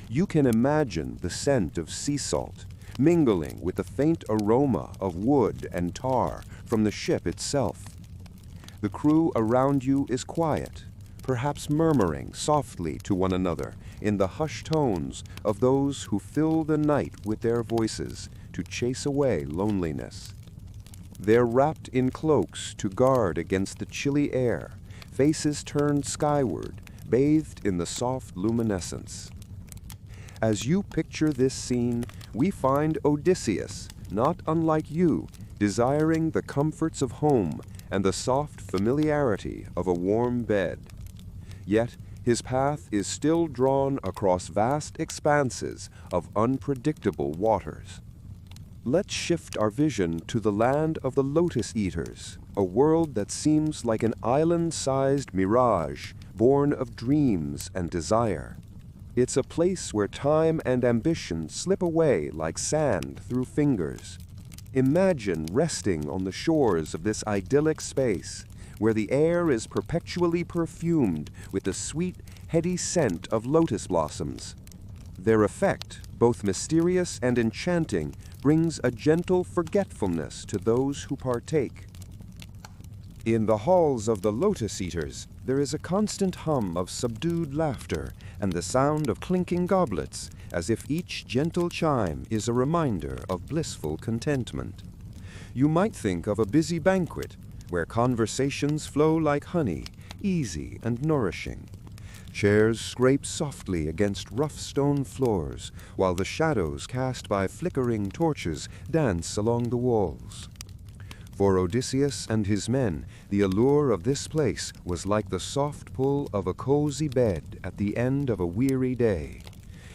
You can imagine the scent of sea salt, mingling with the faint aroma of wood and tar from the ship itself. The crew around you is quiet, perhaps murmuring softly to one another in the hushed tones of those who fill the night with their voices to chase away loneliness. They're wrapped in cloaks to guard against the chilly air, faces turned skyward, bathed in the soft luminescence. As you picture this scene, we find Odysseus, not unlike you, desiring the comforts of home and the soft familiarity of a warm bed. Yet his path is still drawn across vast expanses of unpredictable waters. Let's shift our vision to the land of the lotus eaters, a world that seems like an island-sized mirage, born of dreams and desire. It's a place where time and ambition slip away like sand through fingers. Imagine resting on the shores of this idyllic space, where the air is perpetually perfumed with the sweet, heady scent of lotus blossoms. Their effect, both mysterious and enchanting, brings a gentle forgetfulness to those who partake. In the halls of the lotus eaters, there is a constant hum of subdued laughter and the sound of clinking goblets, as if each gentle chime is a reminder of blissful contentment. You might think of a busy banquet, where conversations flow like honey, easy and nourishing. Chairs scrape softly against rough stone floors, while the shadows cast by flickering torches dance along the walls. For Odysseus and his men, the allure of this place was like the soft pull of a cozy bed at the end of a weary day.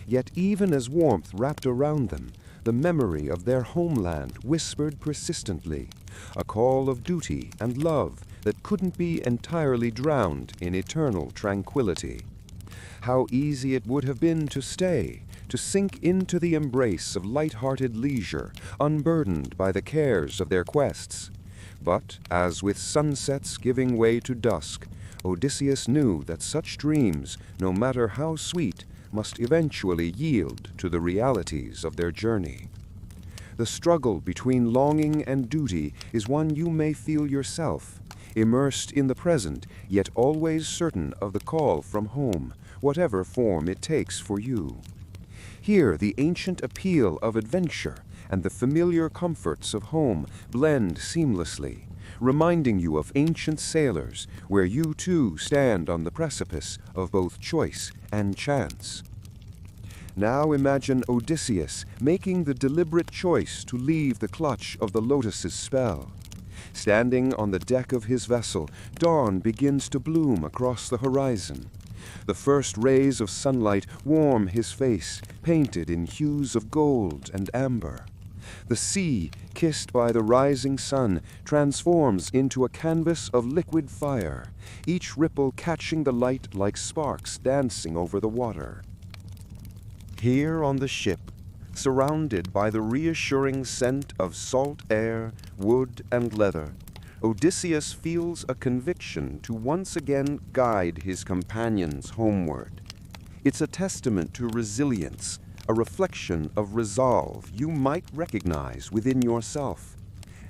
Yet even as warmth wrapped around them, the memory of their homeland whispered persistently, a call of duty and love that couldn't be entirely drowned in eternal tranquility. How easy it would have been to stay, to sink into the embrace of light-hearted leisure, unburdened by the cares of their quests. But, as with sunsets giving way to dusk, Odysseus knew that such dreams, no matter how sweet, must eventually yield to the realities of their journey. The struggle between longing and duty is one you may feel yourself, immersed in the present, yet always certain of the call from home, whatever form it takes for you. Here, the ancient appeal of adventure and the familiar comforts of home blend seamlessly, reminding you of ancient sailors, where you too stand on the precipice of both choice and chance. Now imagine Odysseus making the deliberate choice to leave the clutch of the lotus's spell. Standing on the deck of his vessel, dawn begins to bloom across the horizon. The first rays of sunlight warm his face, painted in hues of gold and amber. The sea, kissed by the rising sun, transforms into a canvas of liquid fire, each ripple catching the light like sparks dancing over the water. Here on the ship, surrounded by the reassuring scent of salt air, wood and leather, Odysseus feels a conviction to once again guide his companions homeward. It's a testament to resilience, a reflection of resolve you might recognize within yourself.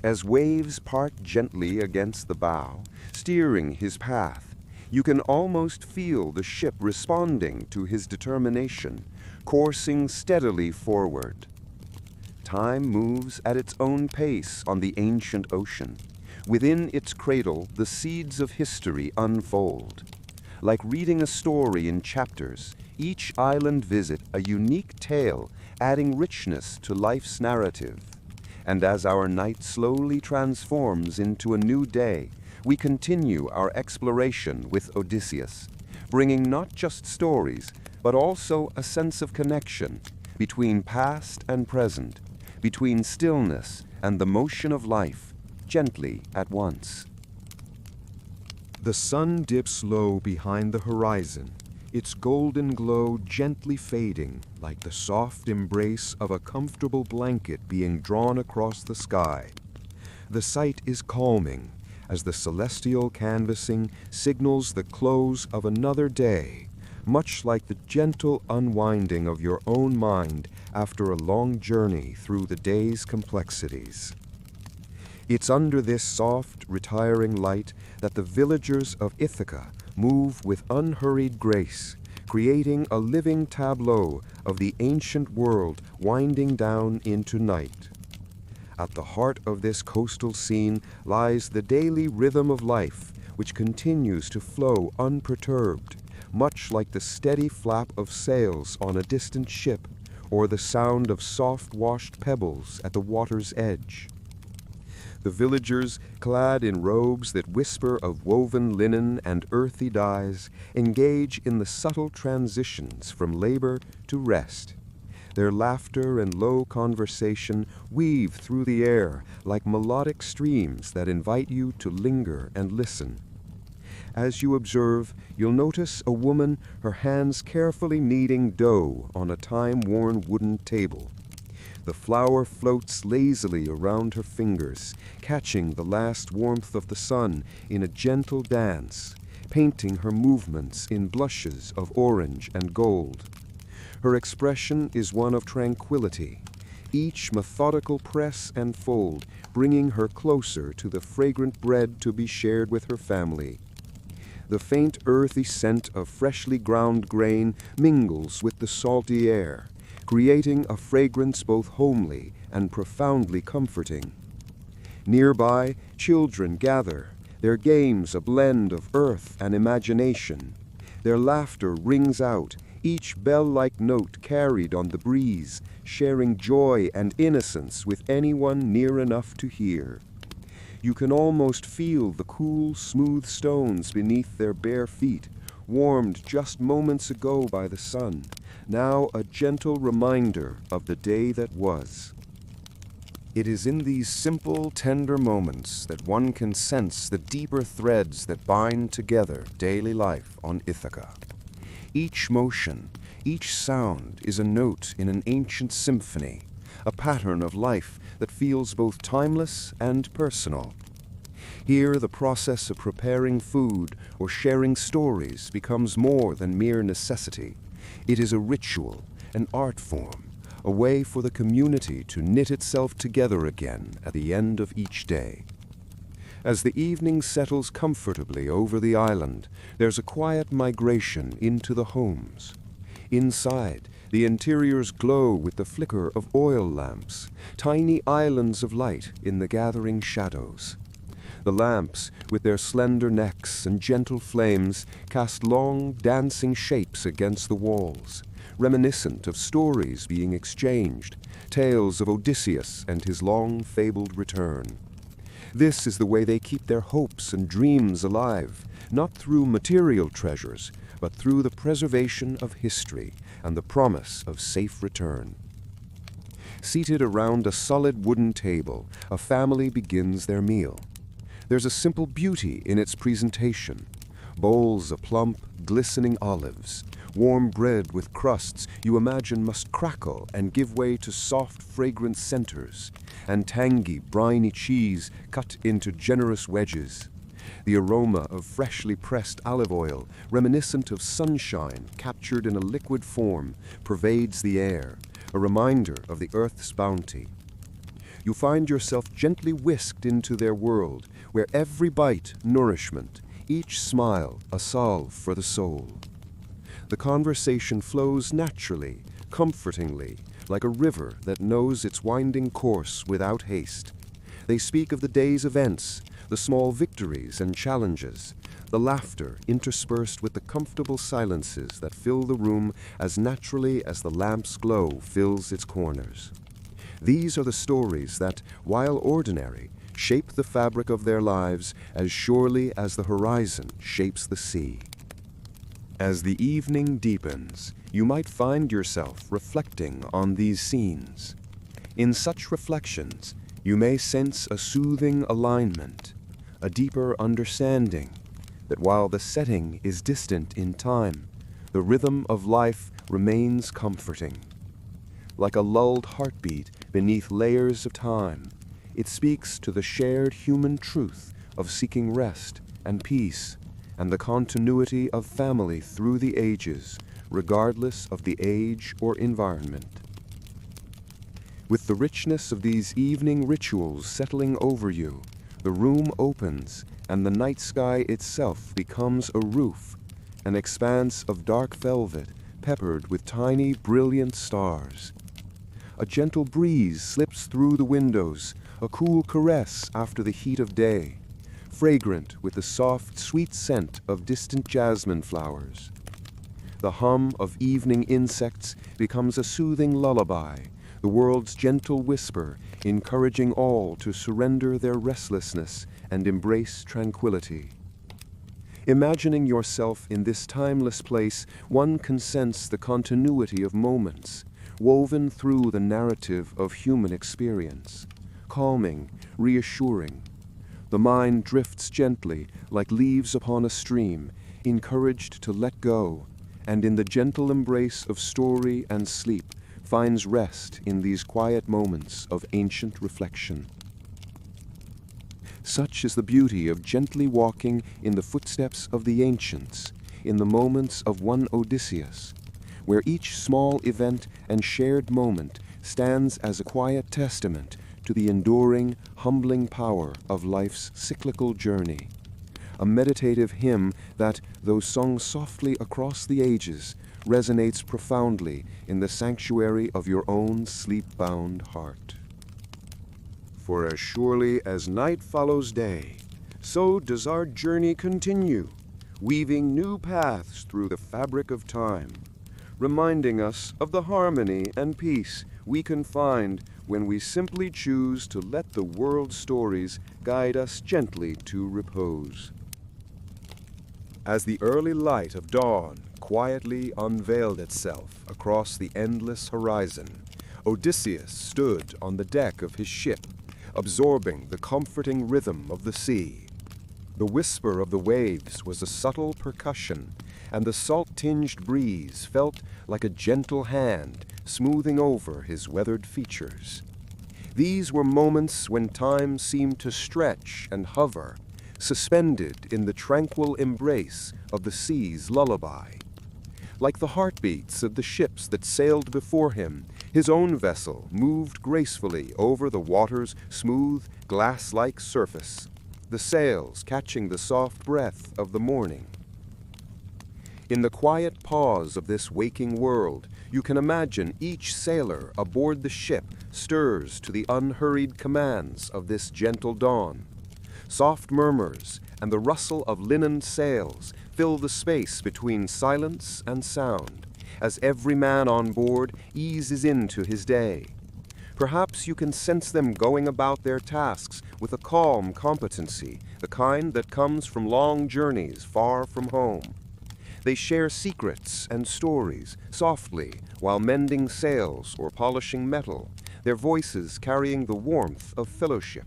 As waves part gently against the bow, steering his path, you can almost feel the ship responding to his determination, coursing steadily forward. Time moves at its own pace on the ancient ocean. Within its cradle, the seeds of history unfold. Like reading a story in chapters, each island visit a unique tale, adding richness to life's narrative. And as our night slowly transforms into a new day, we continue our exploration with Odysseus, bringing not just stories, but also a sense of connection between past and present, between stillness and the motion of life, gently at once. The sun dips low behind the horizon, its golden glow gently fading like the soft embrace of a comfortable blanket being drawn across the sky. The sight is calming as the celestial canvassing signals the close of another day, much like the gentle unwinding of your own mind after a long journey through the day's complexities. It's under this soft, retiring light that the villagers of Ithaca move with unhurried grace, creating a living tableau of the ancient world winding down into night. At the heart of this coastal scene lies the daily rhythm of life, which continues to flow unperturbed, much like the steady flap of sails on a distant ship or the sound of soft-washed pebbles at the water's edge. The villagers, clad in robes that whisper of woven linen and earthy dyes, engage in the subtle transitions from labor to rest. Their laughter and low conversation weave through the air like melodic streams that invite you to linger and listen. As you observe, you'll notice a woman, her hands carefully kneading dough on a time-worn wooden table. The flour floats lazily around her fingers, catching the last warmth of the sun in a gentle dance, painting her movements in blushes of orange and gold. Her expression is one of tranquility, each methodical press and fold bringing her closer to the fragrant bread to be shared with her family. The faint earthy scent of freshly ground grain mingles with the salty air, creating a fragrance both homely and profoundly comforting. Nearby, children gather, their games a blend of earth and imagination. Their laughter rings out, each bell-like note carried on the breeze, sharing joy and innocence with anyone near enough to hear. You can almost feel the cool, smooth stones beneath their bare feet, warmed just moments ago by the sun, now a gentle reminder of the day that was. It is in these simple, tender moments that one can sense the deeper threads that bind together daily life on Ithaca. Each motion, each sound is a note in an ancient symphony, a pattern of life that feels both timeless and personal. Here, the process of preparing food or sharing stories becomes more than mere necessity. It is a ritual, an art form, a way for the community to knit itself together again at the end of each day. As the evening settles comfortably over the island, there's a quiet migration into the homes. Inside, the interiors glow with the flicker of oil lamps, tiny islands of light in the gathering shadows. The lamps, with their slender necks and gentle flames, cast long, dancing shapes against the walls, reminiscent of stories being exchanged, tales of Odysseus and his long-fabled return. This is the way they keep their hopes and dreams alive, not through material treasures, but through the preservation of history and the promise of safe return. Seated around a solid wooden table, a family begins their meal. There's a simple beauty in its presentation. bowls of plump, glistening olives, warm bread with crusts you imagine must crackle and give way to soft, fragrant centers, and tangy, briny cheese cut into generous wedges. The aroma of freshly pressed olive oil, reminiscent of sunshine captured in a liquid form, pervades the air, a reminder of the earth's bounty. You find yourself gently whisked into their world, where every bite nourishment, each smile a salve for the soul. The conversation flows naturally, comfortingly, like a river that knows its winding course without haste. They speak of the day's events, the small victories and challenges, the laughter interspersed with the comfortable silences that fill the room as naturally as the lamp's glow fills its corners. These are the stories that, while ordinary, shape the fabric of their lives as surely as the horizon shapes the sea. As the evening deepens, you might find yourself reflecting on these scenes. In such reflections, you may sense a soothing alignment, a deeper understanding that while the setting is distant in time, the rhythm of life remains comforting. Like a lulled heartbeat beneath layers of time, it speaks to the shared human truth of seeking rest and peace and the continuity of family through the ages, regardless of the age or environment. With the richness of these evening rituals settling over you, the room opens and the night sky itself becomes a roof, an expanse of dark velvet peppered with tiny, brilliant stars. A gentle breeze slips through the windows, a cool caress after the heat of day, fragrant with the soft, sweet scent of distant jasmine flowers. The hum of evening insects becomes a soothing lullaby, the world's gentle whisper encouraging all to surrender their restlessness and embrace tranquility. Imagining yourself in this timeless place, one can sense the continuity of moments, woven through the narrative of human experience, calming, reassuring. The mind drifts gently, like leaves upon a stream, encouraged to let go, and in the gentle embrace of story and sleep, finds rest in these quiet moments of ancient reflection. Such is the beauty of gently walking in the footsteps of the ancients, in the moments of one Odysseus, where each small event and shared moment stands as a quiet testament to the enduring, humbling power of life's cyclical journey. A meditative hymn that, though sung softly across the ages, resonates profoundly in the sanctuary of your own sleep-bound heart. For as surely as night follows day, so does our journey continue, weaving new paths through the fabric of time, reminding us of the harmony and peace we can find when we simply choose to let the world's stories guide us gently to repose. As the early light of dawn quietly unveiled itself across the endless horizon, Odysseus stood on the deck of his ship, absorbing the comforting rhythm of the sea. The whisper of the waves was a subtle percussion, and the salt-tinged breeze felt like a gentle hand smoothing over his weathered features. These were moments when time seemed to stretch and hover, suspended in the tranquil embrace of the sea's lullaby. Like the heartbeats of the ships that sailed before him, his own vessel moved gracefully over the water's smooth, glass-like surface, the sails catching the soft breath of the morning. In the quiet pause of this waking world, you can imagine each sailor aboard the ship stirs to the unhurried commands of this gentle dawn. Soft murmurs and the rustle of linen sails fill the space between silence and sound, as every man on board eases into his day. Perhaps you can sense them going about their tasks with a calm competency, the kind that comes from long journeys far from home. They share secrets and stories softly while mending sails or polishing metal, their voices carrying the warmth of fellowship.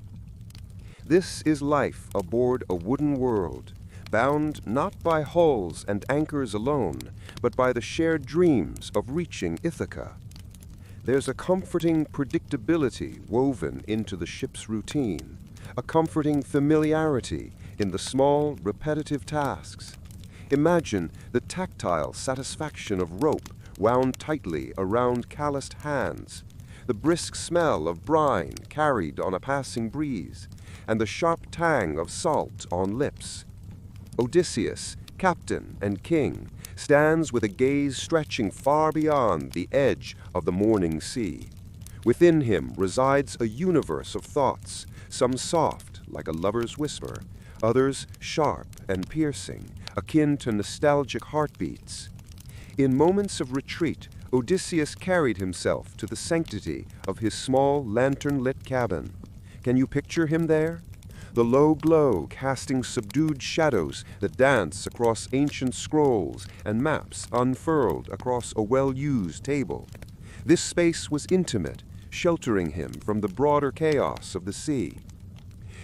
This is life aboard a wooden world, bound not by hulls and anchors alone, but by the shared dreams of reaching Ithaca. There's a comforting predictability woven into the ship's routine, a comforting familiarity in the small, repetitive tasks. Imagine the tactile satisfaction of rope wound tightly around calloused hands, the brisk smell of brine carried on a passing breeze, and the sharp tang of salt on lips. Odysseus, captain and king, stands with a gaze stretching far beyond the edge of the morning sea. Within him resides a universe of thoughts, some soft, like a lover's whisper, others sharp and piercing, akin to nostalgic heartbeats. In moments of retreat, Odysseus carried himself to the sanctity of his small lantern-lit cabin. Can you picture him there? The low glow casting subdued shadows that dance across ancient scrolls and maps unfurled across a well-used table. This space was intimate, sheltering him from the broader chaos of the sea.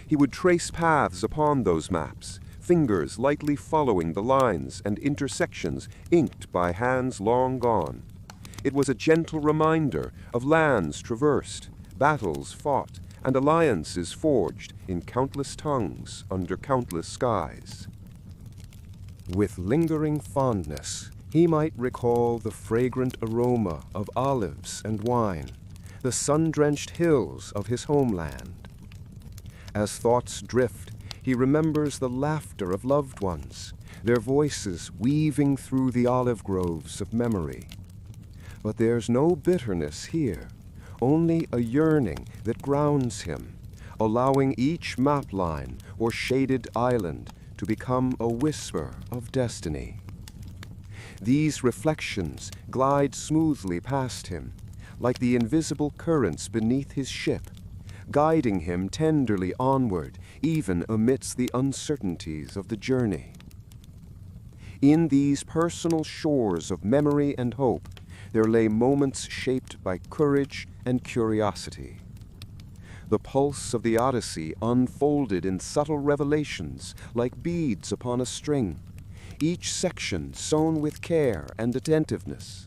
He would trace paths upon those maps, fingers lightly following the lines and intersections inked by hands long gone. It was a gentle reminder of lands traversed, battles fought, and alliances forged in countless tongues under countless skies. With lingering fondness, he might recall the fragrant aroma of olives and wine, the sun-drenched hills of his homeland. As thoughts drift, he remembers the laughter of loved ones, their voices weaving through the olive groves of memory. But there's no bitterness here, only a yearning that grounds him, allowing each map line or shaded island to become a whisper of destiny. These reflections glide smoothly past him, like the invisible currents beneath his ship, guiding him tenderly onward, even amidst the uncertainties of the journey. In these personal shores of memory and hope, there lay moments shaped by courage and curiosity. The pulse of the Odyssey unfolded in subtle revelations like beads upon a string, each section sewn with care and attentiveness.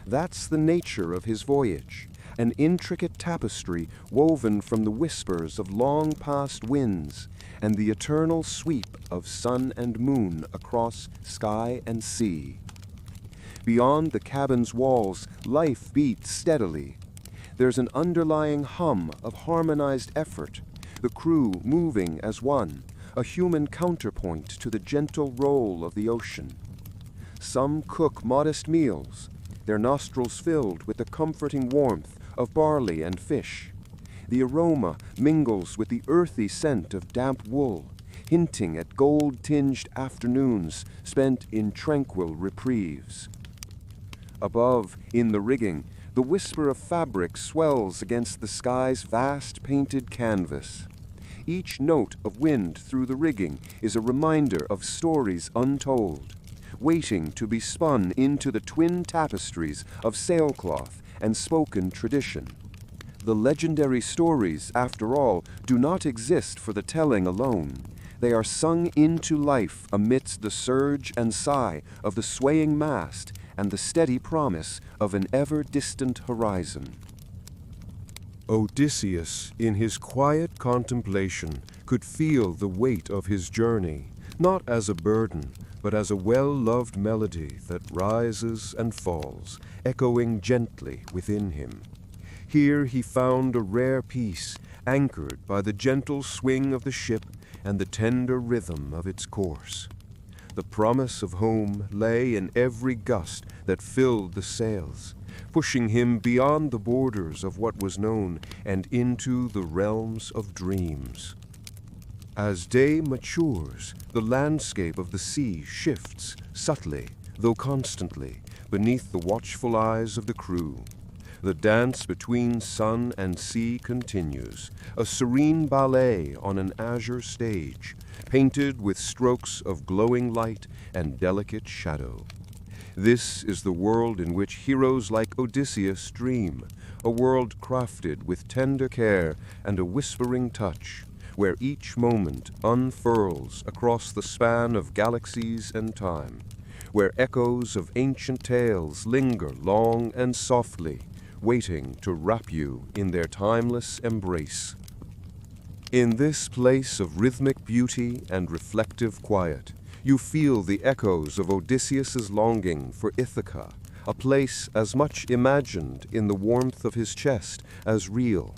That's the nature of his voyage, an intricate tapestry woven from the whispers of long-past winds and the eternal sweep of sun and moon across sky and sea. Beyond the cabin's walls, life beats steadily. There's an underlying hum of harmonized effort, the crew moving as one, a human counterpoint to the gentle roll of the ocean. Some cook modest meals, their nostrils filled with the comforting warmth of barley and fish. The aroma mingles with the earthy scent of damp wool, hinting at gold-tinged afternoons spent in tranquil reprieves. Above, in the rigging, the whisper of fabric swells against the sky's vast painted canvas. Each note of wind through the rigging is a reminder of stories untold, waiting to be spun into the twin tapestries of sailcloth and spoken tradition. The legendary stories, after all, do not exist for the telling alone. They are sung into life amidst the surge and sigh of the swaying mast and the steady promise of an ever-distant horizon. Odysseus, in his quiet contemplation, could feel the weight of his journey, not as a burden, but as a well-loved melody that rises and falls, echoing gently within him. Here he found a rare peace, anchored by the gentle swing of the ship and the tender rhythm of its course. The promise of home lay in every gust that filled the sails, pushing him beyond the borders of what was known and into the realms of dreams. As day matures, the landscape of the sea shifts subtly, though constantly, beneath the watchful eyes of the crew. The dance between sun and sea continues, a serene ballet on an azure stage, painted with strokes of glowing light and delicate shadow. This is the world in which heroes like Odysseus dream, a world crafted with tender care and a whispering touch, where each moment unfurls across the span of galaxies and time, where echoes of ancient tales linger long and softly, waiting to wrap you in their timeless embrace. In this place of rhythmic beauty and reflective quiet, you feel the echoes of Odysseus's longing for Ithaca, a place as much imagined in the warmth of his chest as real.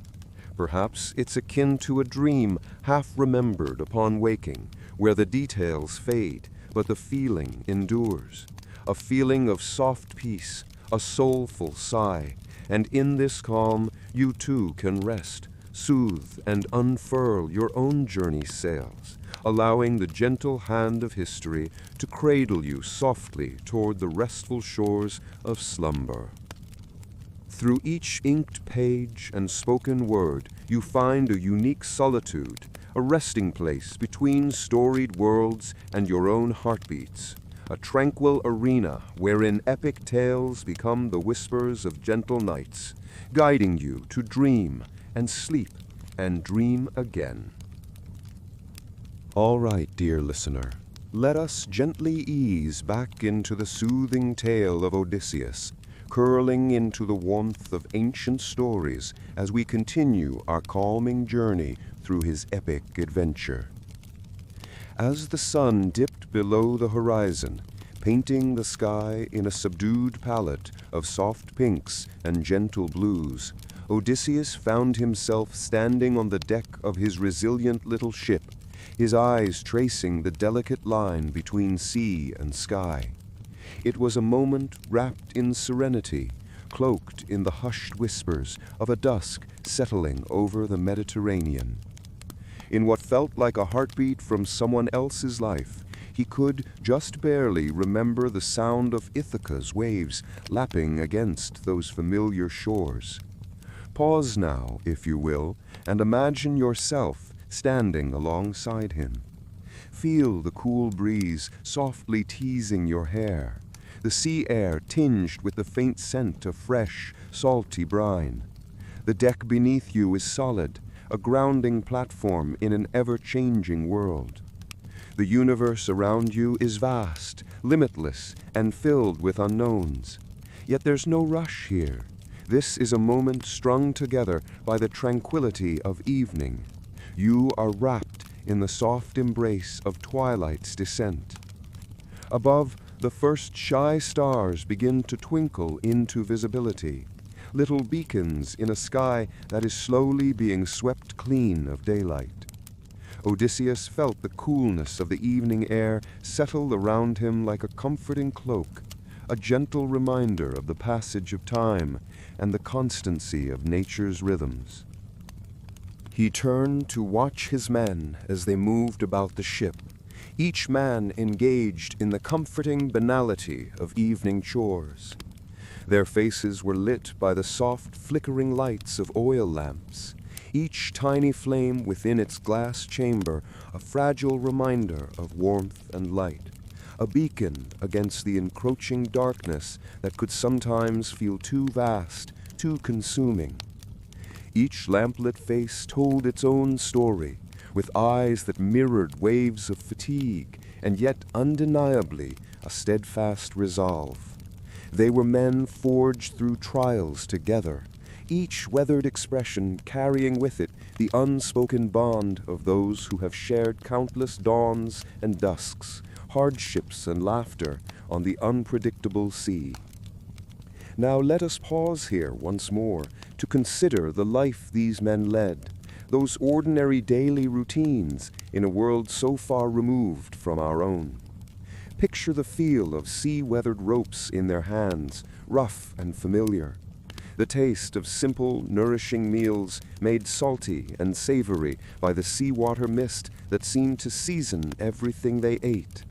Perhaps it's akin to a dream half remembered upon waking, where the details fade, but the feeling endures. A feeling of soft peace, a soulful sigh, and in this calm you too can rest, soothe and unfurl your own journey's sails, allowing the gentle hand of history to cradle you softly toward the restful shores of slumber. Through each inked page and spoken word, you find a unique solitude, a resting place between storied worlds and your own heartbeats, a tranquil arena wherein epic tales become the whispers of gentle nights, guiding you to dream and sleep and dream again. All right, dear listener, let us gently ease back into the soothing tale of Odysseus, curling into the warmth of ancient stories as we continue our calming journey through his epic adventure. As the sun dipped below the horizon, painting the sky in a subdued palette of soft pinks and gentle blues, Odysseus found himself standing on the deck of his resilient little ship, his eyes tracing the delicate line between sea and sky. It was a moment wrapped in serenity, cloaked in the hushed whispers of a dusk settling over the Mediterranean. In what felt like a heartbeat from someone else's life, he could just barely remember the sound of Ithaca's waves lapping against those familiar shores. Pause now, if you will, and imagine yourself standing alongside him. Feel the cool breeze softly teasing your hair, the sea air tinged with the faint scent of fresh, salty brine. The deck beneath you is solid, a grounding platform in an ever-changing world. The universe around you is vast, limitless, and filled with unknowns. Yet there's no rush here. This is a moment strung together by the tranquility of evening. You are wrapped in the soft embrace of twilight's descent. Above, the first shy stars begin to twinkle into visibility, little beacons in a sky that is slowly being swept clean of daylight. Odysseus felt the coolness of the evening air settle around him like a comforting cloak, a gentle reminder of the passage of time and the constancy of nature's rhythms. He turned to watch his men as they moved about the ship, each man engaged in the comforting banality of evening chores. Their faces were lit by the soft flickering lights of oil lamps, each tiny flame within its glass chamber a fragile reminder of warmth and light, a beacon against the encroaching darkness that could sometimes feel too vast, too consuming. Each lamplit face told its own story, with eyes that mirrored waves of fatigue, and yet undeniably a steadfast resolve. They were men forged through trials together, each weathered expression carrying with it the unspoken bond of those who have shared countless dawns and dusks, hardships and laughter on the unpredictable sea. Now let us pause here once more to consider the life these men led, those ordinary daily routines in a world so far removed from our own. Picture the feel of sea-weathered ropes in their hands, rough and familiar. The taste of simple, nourishing meals made salty and savory by the seawater mist that seemed to season everything they ate.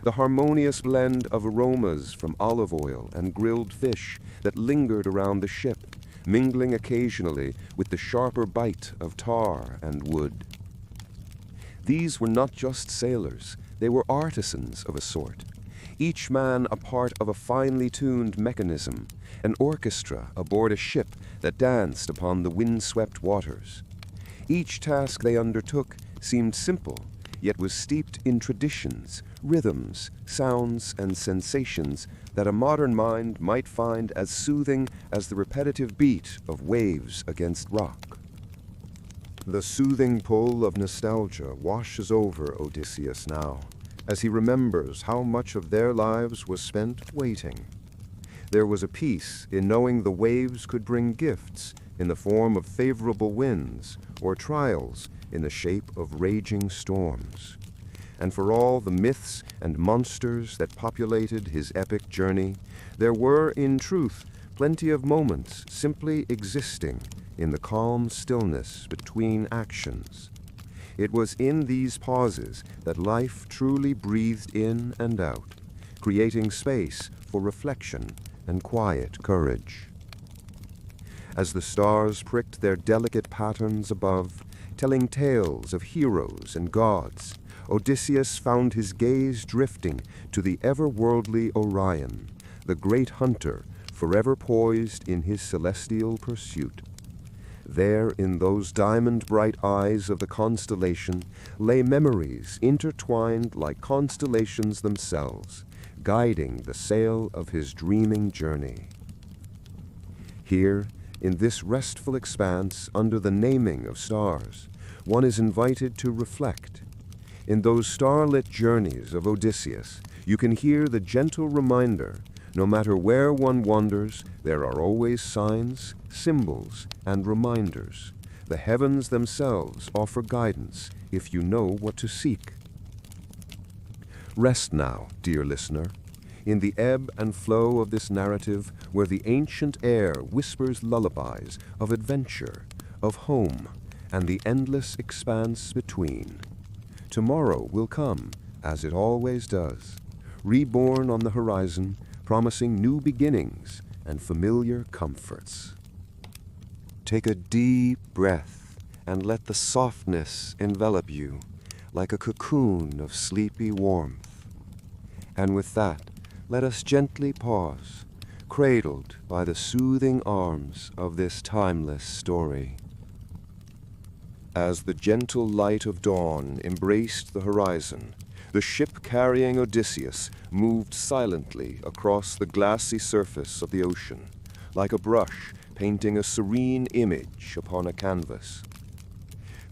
The harmonious blend of aromas from olive oil and grilled fish that lingered around the ship, mingling occasionally with the sharper bite of tar and wood. These were not just sailors, they were artisans of a sort, each man a part of a finely tuned mechanism, an orchestra aboard a ship that danced upon the windswept waters. Each task they undertook seemed simple, yet was steeped in traditions, rhythms, sounds, and sensations that a modern mind might find as soothing as the repetitive beat of waves against rock. The soothing pull of nostalgia washes over Odysseus now, as he remembers how much of their lives was spent waiting. There was a peace in knowing the waves could bring gifts in the form of favorable winds or trials in the shape of raging storms. And for all the myths and monsters that populated his epic journey, there were, in truth, plenty of moments simply existing in the calm stillness between actions. It was in these pauses that life truly breathed in and out, creating space for reflection and quiet courage. As the stars pricked their delicate patterns above, telling tales of heroes and gods, Odysseus found his gaze drifting to the ever-worldly Orion, the great hunter forever poised in his celestial pursuit. There, in those diamond-bright eyes of the constellation, lay memories intertwined like constellations themselves, guiding the sail of his dreaming journey. Here, in this restful expanse under the naming of stars, one is invited to reflect. In those starlit journeys of Odysseus, you can hear the gentle reminder, no matter where one wanders, there are always signs, symbols, and reminders. The heavens themselves offer guidance if you know what to seek. Rest now, dear listener, in the ebb and flow of this narrative where the ancient air whispers lullabies of adventure, of home, and the endless expanse between. Tomorrow will come, as it always does, reborn on the horizon, promising new beginnings and familiar comforts. Take a deep breath and let the softness envelop you like a cocoon of sleepy warmth. And with that, let us gently pause, cradled by the soothing arms of this timeless story. As the gentle light of dawn embraced the horizon, the ship carrying Odysseus moved silently across the glassy surface of the ocean, like a brush painting a serene image upon a canvas.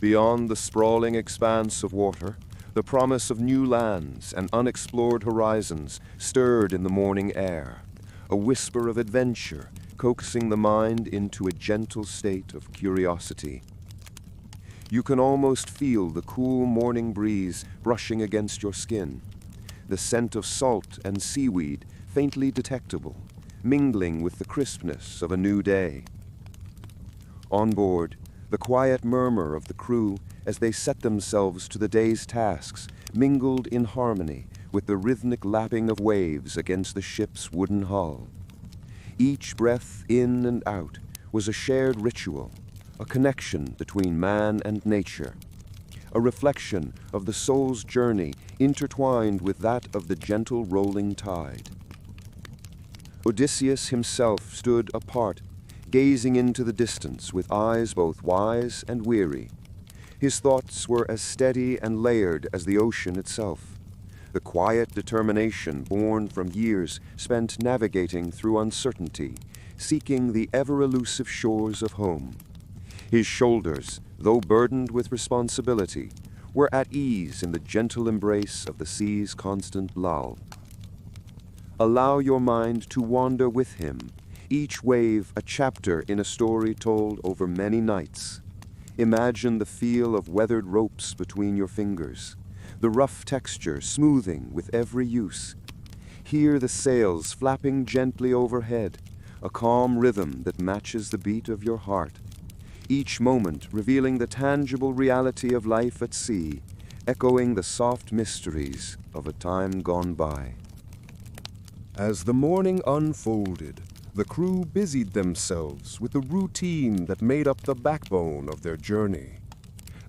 Beyond the sprawling expanse of water, the promise of new lands and unexplored horizons stirred in the morning air, a whisper of adventure coaxing the mind into a gentle state of curiosity. You can almost feel the cool morning breeze brushing against your skin, the scent of salt and seaweed faintly detectable, mingling with the crispness of a new day. On board, the quiet murmur of the crew as they set themselves to the day's tasks mingled in harmony with the rhythmic lapping of waves against the ship's wooden hull. Each breath in and out was a shared ritual, a connection between man and nature, a reflection of the soul's journey intertwined with that of the gentle rolling tide. Odysseus himself stood apart, gazing into the distance with eyes both wise and weary. His thoughts were as steady and layered as the ocean itself, the quiet determination born from years spent navigating through uncertainty, seeking the ever-elusive shores of home. His shoulders, though burdened with responsibility, were at ease in the gentle embrace of the sea's constant lull. Allow your mind to wander with him, each wave a chapter in a story told over many nights. Imagine the feel of weathered ropes between your fingers, the rough texture smoothing with every use. Hear the sails flapping gently overhead, a calm rhythm that matches the beat of your heart. Each moment revealing the tangible reality of life at sea, echoing the soft mysteries of a time gone by. As the morning unfolded, the crew busied themselves with the routine that made up the backbone of their journey.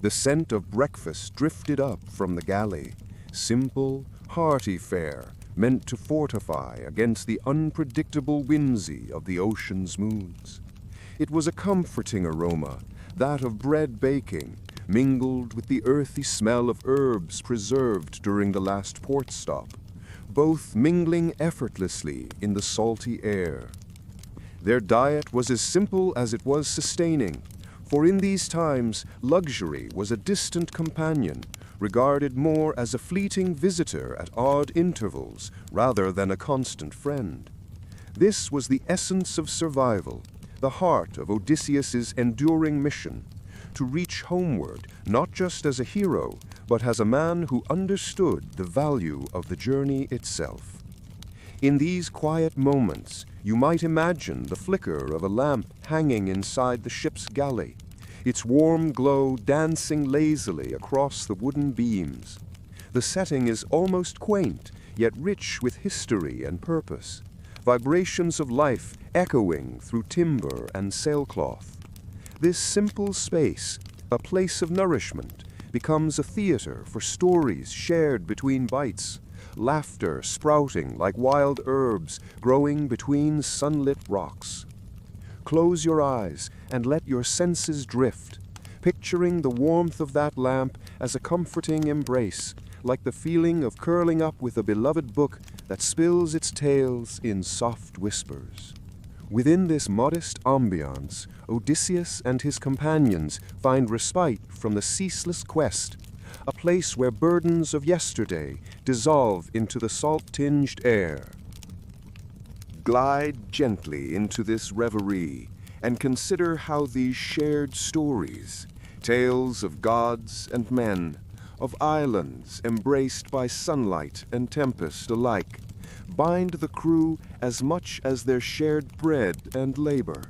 The scent of breakfast drifted up from the galley, simple, hearty fare meant to fortify against the unpredictable whimsy of the ocean's moods. It was a comforting aroma, that of bread baking, mingled with the earthy smell of herbs preserved during the last port stop, both mingling effortlessly in the salty air. Their diet was as simple as it was sustaining, for in these times luxury was a distant companion, regarded more as a fleeting visitor at odd intervals rather than a constant friend. This was the essence of survival, the heart of Odysseus's enduring mission, to reach homeward not just as a hero, but as a man who understood the value of the journey itself. In these quiet moments, you might imagine the flicker of a lamp hanging inside the ship's galley, its warm glow dancing lazily across the wooden beams. The setting is almost quaint, yet rich with history and purpose, vibrations of life echoing through timber and sailcloth. This simple space, a place of nourishment, becomes a theater for stories shared between bites, laughter sprouting like wild herbs growing between sunlit rocks. Close your eyes and let your senses drift, picturing the warmth of that lamp as a comforting embrace, like the feeling of curling up with a beloved book that spills its tales in soft whispers. Within this modest ambiance, Odysseus and his companions find respite from the ceaseless quest, a place where burdens of yesterday dissolve into the salt-tinged air. Glide gently into this reverie and consider how these shared stories, tales of gods and men, of islands embraced by sunlight and tempest alike, bind the crew as much as their shared bread and labor.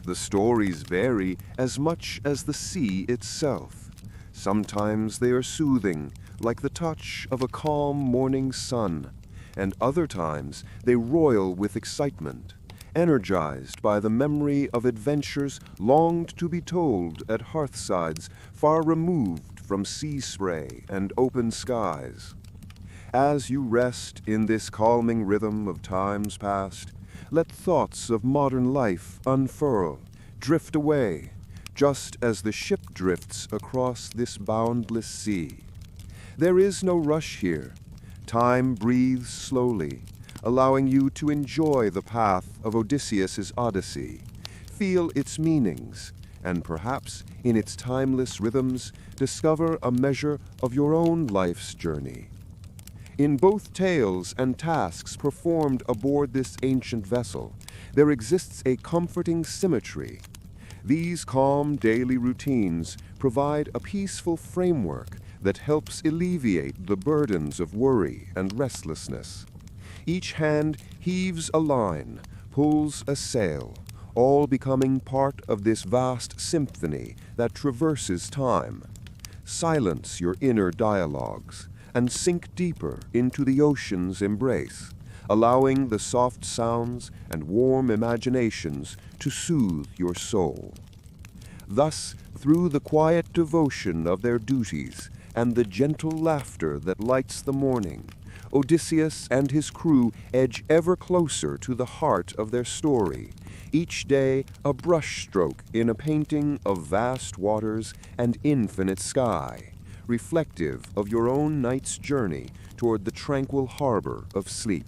The stories vary as much as the sea itself. Sometimes they are soothing, like the touch of a calm morning sun, and other times they roil with excitement, energized by the memory of adventures longed to be told at hearthsides far removed from sea spray and open skies. As you rest in this calming rhythm of times past, let thoughts of modern life unfurl, drift away, just as the ship drifts across this boundless sea. There is no rush here. Time breathes slowly, allowing you to enjoy the path of Odysseus's Odyssey, feel its meanings, and perhaps in its timeless rhythms discover a measure of your own life's journey. In both tales and tasks performed aboard this ancient vessel, there exists a comforting symmetry. These calm daily routines provide a peaceful framework that helps alleviate the burdens of worry and restlessness. Each hand heaves a line, pulls a sail, all becoming part of this vast symphony that traverses time. Silence your inner dialogues and sink deeper into the ocean's embrace, allowing the soft sounds and warm imaginations to soothe your soul. Thus, through the quiet devotion of their duties and the gentle laughter that lights the morning, Odysseus and his crew edge ever closer to the heart of their story, each day a brushstroke in a painting of vast waters and infinite sky, reflective of your own night's journey toward the tranquil harbor of sleep.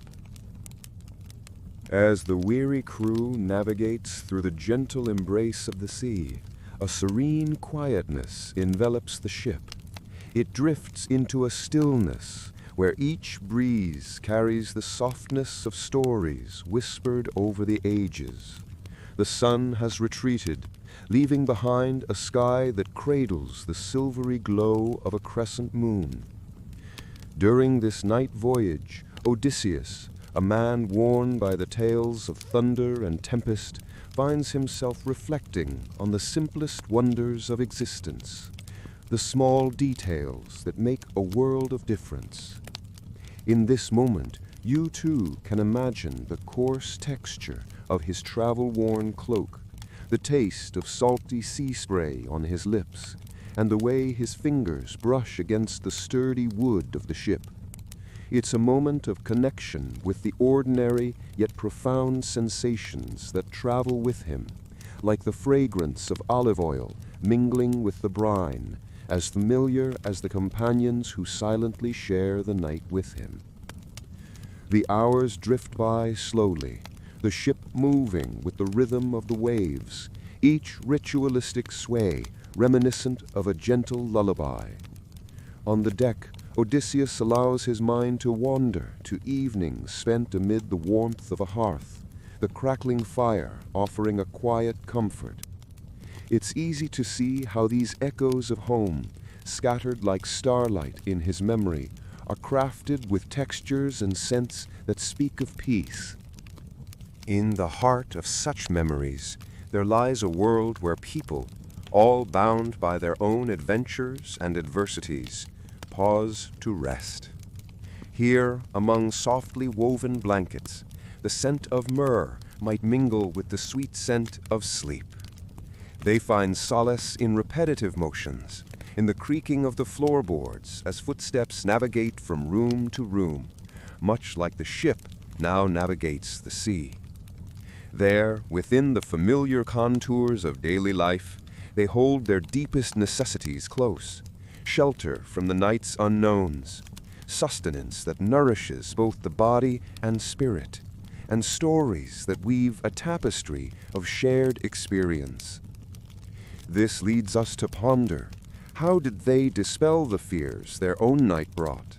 As the weary crew navigates through the gentle embrace of the sea, a serene quietness envelops the ship. It drifts into a stillness where each breeze carries the softness of stories whispered over the ages. The sun has retreated, leaving behind a sky that cradles the silvery glow of a crescent moon. During this night voyage, Odysseus, a man worn by the tales of thunder and tempest, finds himself reflecting on the simplest wonders of existence, the small details that make a world of difference. In this moment, you too can imagine the coarse texture of his travel-worn cloak, the taste of salty sea spray on his lips, and the way his fingers brush against the sturdy wood of the ship. It's a moment of connection with the ordinary yet profound sensations that travel with him, like the fragrance of olive oil mingling with the brine, as familiar as the companions who silently share the night with him. The hours drift by slowly, the ship moving with the rhythm of the waves, each ritualistic sway reminiscent of a gentle lullaby. On the deck, Odysseus allows his mind to wander to evenings spent amid the warmth of a hearth, the crackling fire offering a quiet comfort. It's easy to see how these echoes of home, scattered like starlight in his memory, are crafted with textures and scents that speak of peace. In the heart of such memories, there lies a world where people, all bound by their own adventures and adversities, pause to rest. Here, among softly woven blankets, the scent of myrrh might mingle with the sweet scent of sleep. They find solace in repetitive motions, in the creaking of the floorboards as footsteps navigate from room to room, much like the ship now navigates the sea. There, within the familiar contours of daily life, they hold their deepest necessities close: shelter from the night's unknowns, sustenance that nourishes both the body and spirit, and stories that weave a tapestry of shared experience. This leads us to ponder, how did they dispel the fears their own night brought?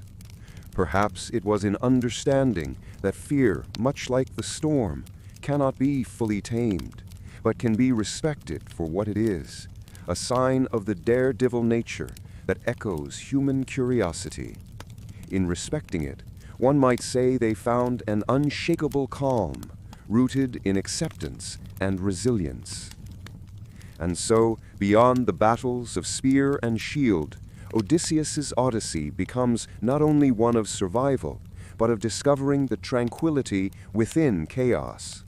Perhaps it was in understanding that fear, much like the storm, cannot be fully tamed, but can be respected for what it is, a sign of the daredevil nature that echoes human curiosity. In respecting it, one might say they found an unshakable calm, rooted in acceptance and resilience. And so, beyond the battles of spear and shield, Odysseus's Odyssey becomes not only one of survival, but of discovering the tranquility within chaos.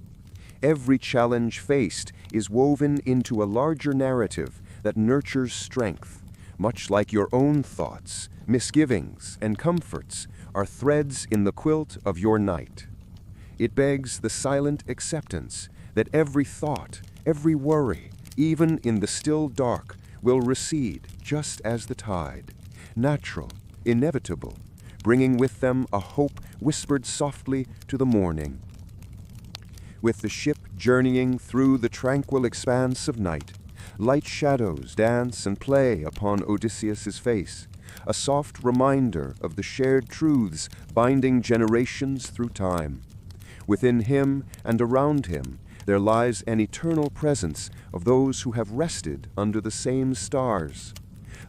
Every challenge faced is woven into a larger narrative that nurtures strength, much like your own thoughts, misgivings, and comforts are threads in the quilt of your night. It begs the silent acceptance that every thought, every worry, even in the still dark, will recede just as the tide, natural, inevitable, bringing with them a hope whispered softly to the morning. With the ship journeying through the tranquil expanse of night, light shadows dance and play upon Odysseus's face, a soft reminder of the shared truths binding generations through time. Within him and around him, there lies an eternal presence of those who have rested under the same stars.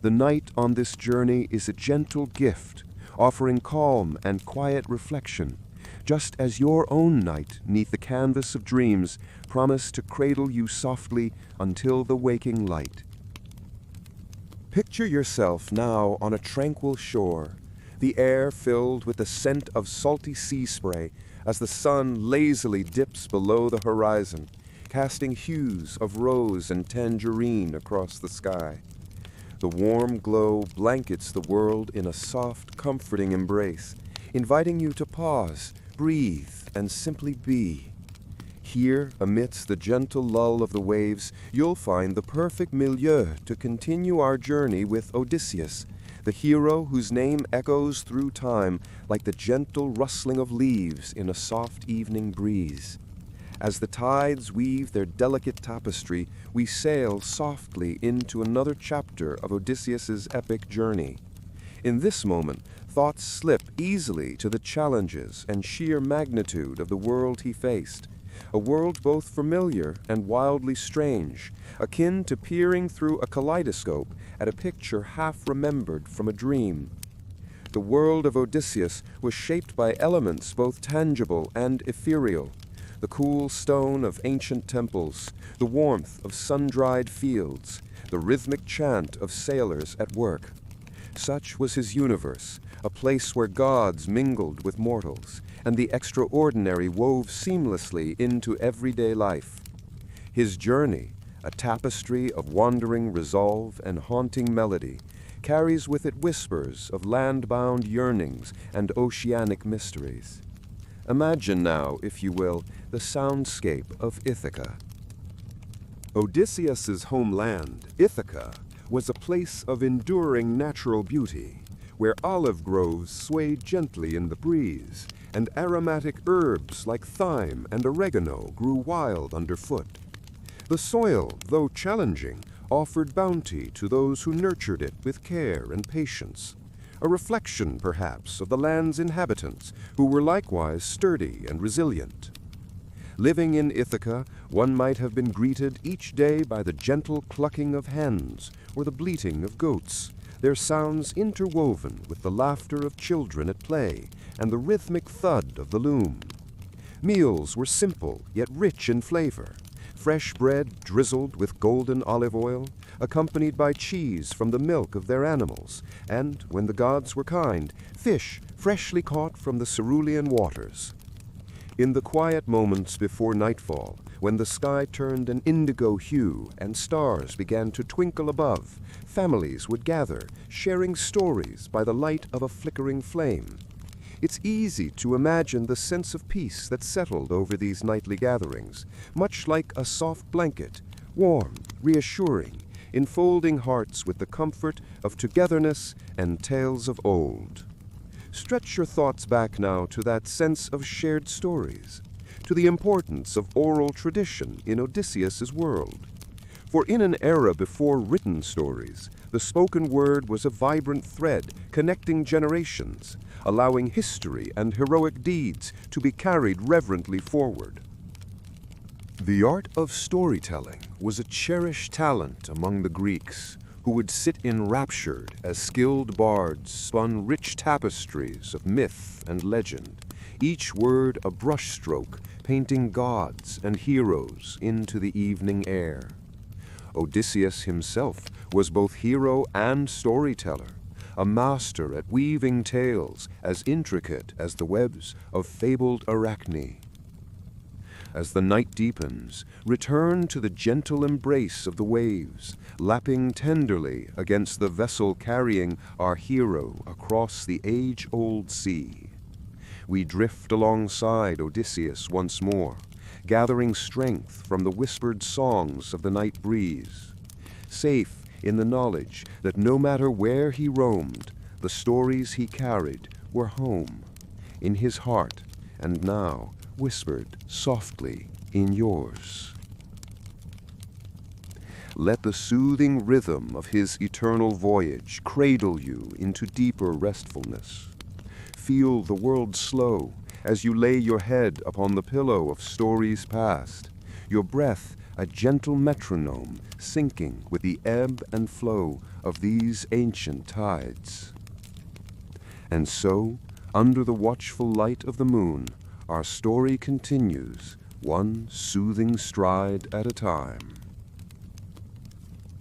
The night on this journey is a gentle gift, offering calm and quiet reflection, just as your own night neath the canvas of dreams promised to cradle you softly until the waking light. Picture yourself now on a tranquil shore, the air filled with the scent of salty sea spray as the sun lazily dips below the horizon, casting hues of rose and tangerine across the sky. The warm glow blankets the world in a soft, comforting embrace, inviting you to pause, breathe, and simply be. Here, amidst the gentle lull of the waves, you'll find the perfect milieu to continue our journey with Odysseus, the hero whose name echoes through time like the gentle rustling of leaves in a soft evening breeze. As the tides weave their delicate tapestry, we sail softly into another chapter of Odysseus's epic journey. In this moment, thoughts slip easily to the challenges and sheer magnitude of the world he faced, a world both familiar and wildly strange, akin to peering through a kaleidoscope at a picture half remembered from a dream. The world of Odysseus was shaped by elements both tangible and ethereal: the cool stone of ancient temples, the warmth of sun-dried fields, the rhythmic chant of sailors at work. Such was his universe, a place where gods mingled with mortals, and the extraordinary wove seamlessly into everyday life. His journey, a tapestry of wandering resolve and haunting melody, carries with it whispers of land-bound yearnings and oceanic mysteries. Imagine now, if you will, the soundscape of Ithaca. Odysseus's homeland, Ithaca, was a place of enduring natural beauty, where olive groves swayed gently in the breeze, and aromatic herbs like thyme and oregano grew wild underfoot. The soil, though challenging, offered bounty to those who nurtured it with care and patience, a reflection, perhaps, of the land's inhabitants, who were likewise sturdy and resilient. Living in Ithaca, one might have been greeted each day by the gentle clucking of hens or the bleating of goats, their sounds interwoven with the laughter of children at play and the rhythmic thud of the loom. Meals were simple yet rich in flavor, fresh bread drizzled with golden olive oil, accompanied by cheese from the milk of their animals, and, when the gods were kind, fish freshly caught from the cerulean waters. In the quiet moments before nightfall, when the sky turned an indigo hue and stars began to twinkle above, families would gather, sharing stories by the light of a flickering flame. It's easy to imagine the sense of peace that settled over these nightly gatherings, much like a soft blanket, warm, reassuring, enfolding hearts with the comfort of togetherness and tales of old. Stretch your thoughts back now to that sense of shared stories, to the importance of oral tradition in Odysseus's world. For in an era before written stories, the spoken word was a vibrant thread connecting generations, allowing history and heroic deeds to be carried reverently forward. The art of storytelling was a cherished talent among the Greeks, who would sit enraptured as skilled bards spun rich tapestries of myth and legend, each word a brushstroke painting gods and heroes into the evening air. Odysseus himself was both hero and storyteller, a master at weaving tales as intricate as the webs of fabled Arachne. As the night deepens, return to the gentle embrace of the waves, lapping tenderly against the vessel carrying our hero across the age-old sea. We drift alongside Odysseus once more, gathering strength from the whispered songs of the night breeze, safe in the knowledge that no matter where he roamed, the stories he carried were home, in his heart, and now whispered softly in yours. Let the soothing rhythm of his eternal voyage cradle you into deeper restfulness. Feel the world slow as you lay your head upon the pillow of stories past, your breath a gentle metronome syncing with the ebb and flow of these ancient tides. And so, under the watchful light of the moon, our story continues, one soothing stride at a time.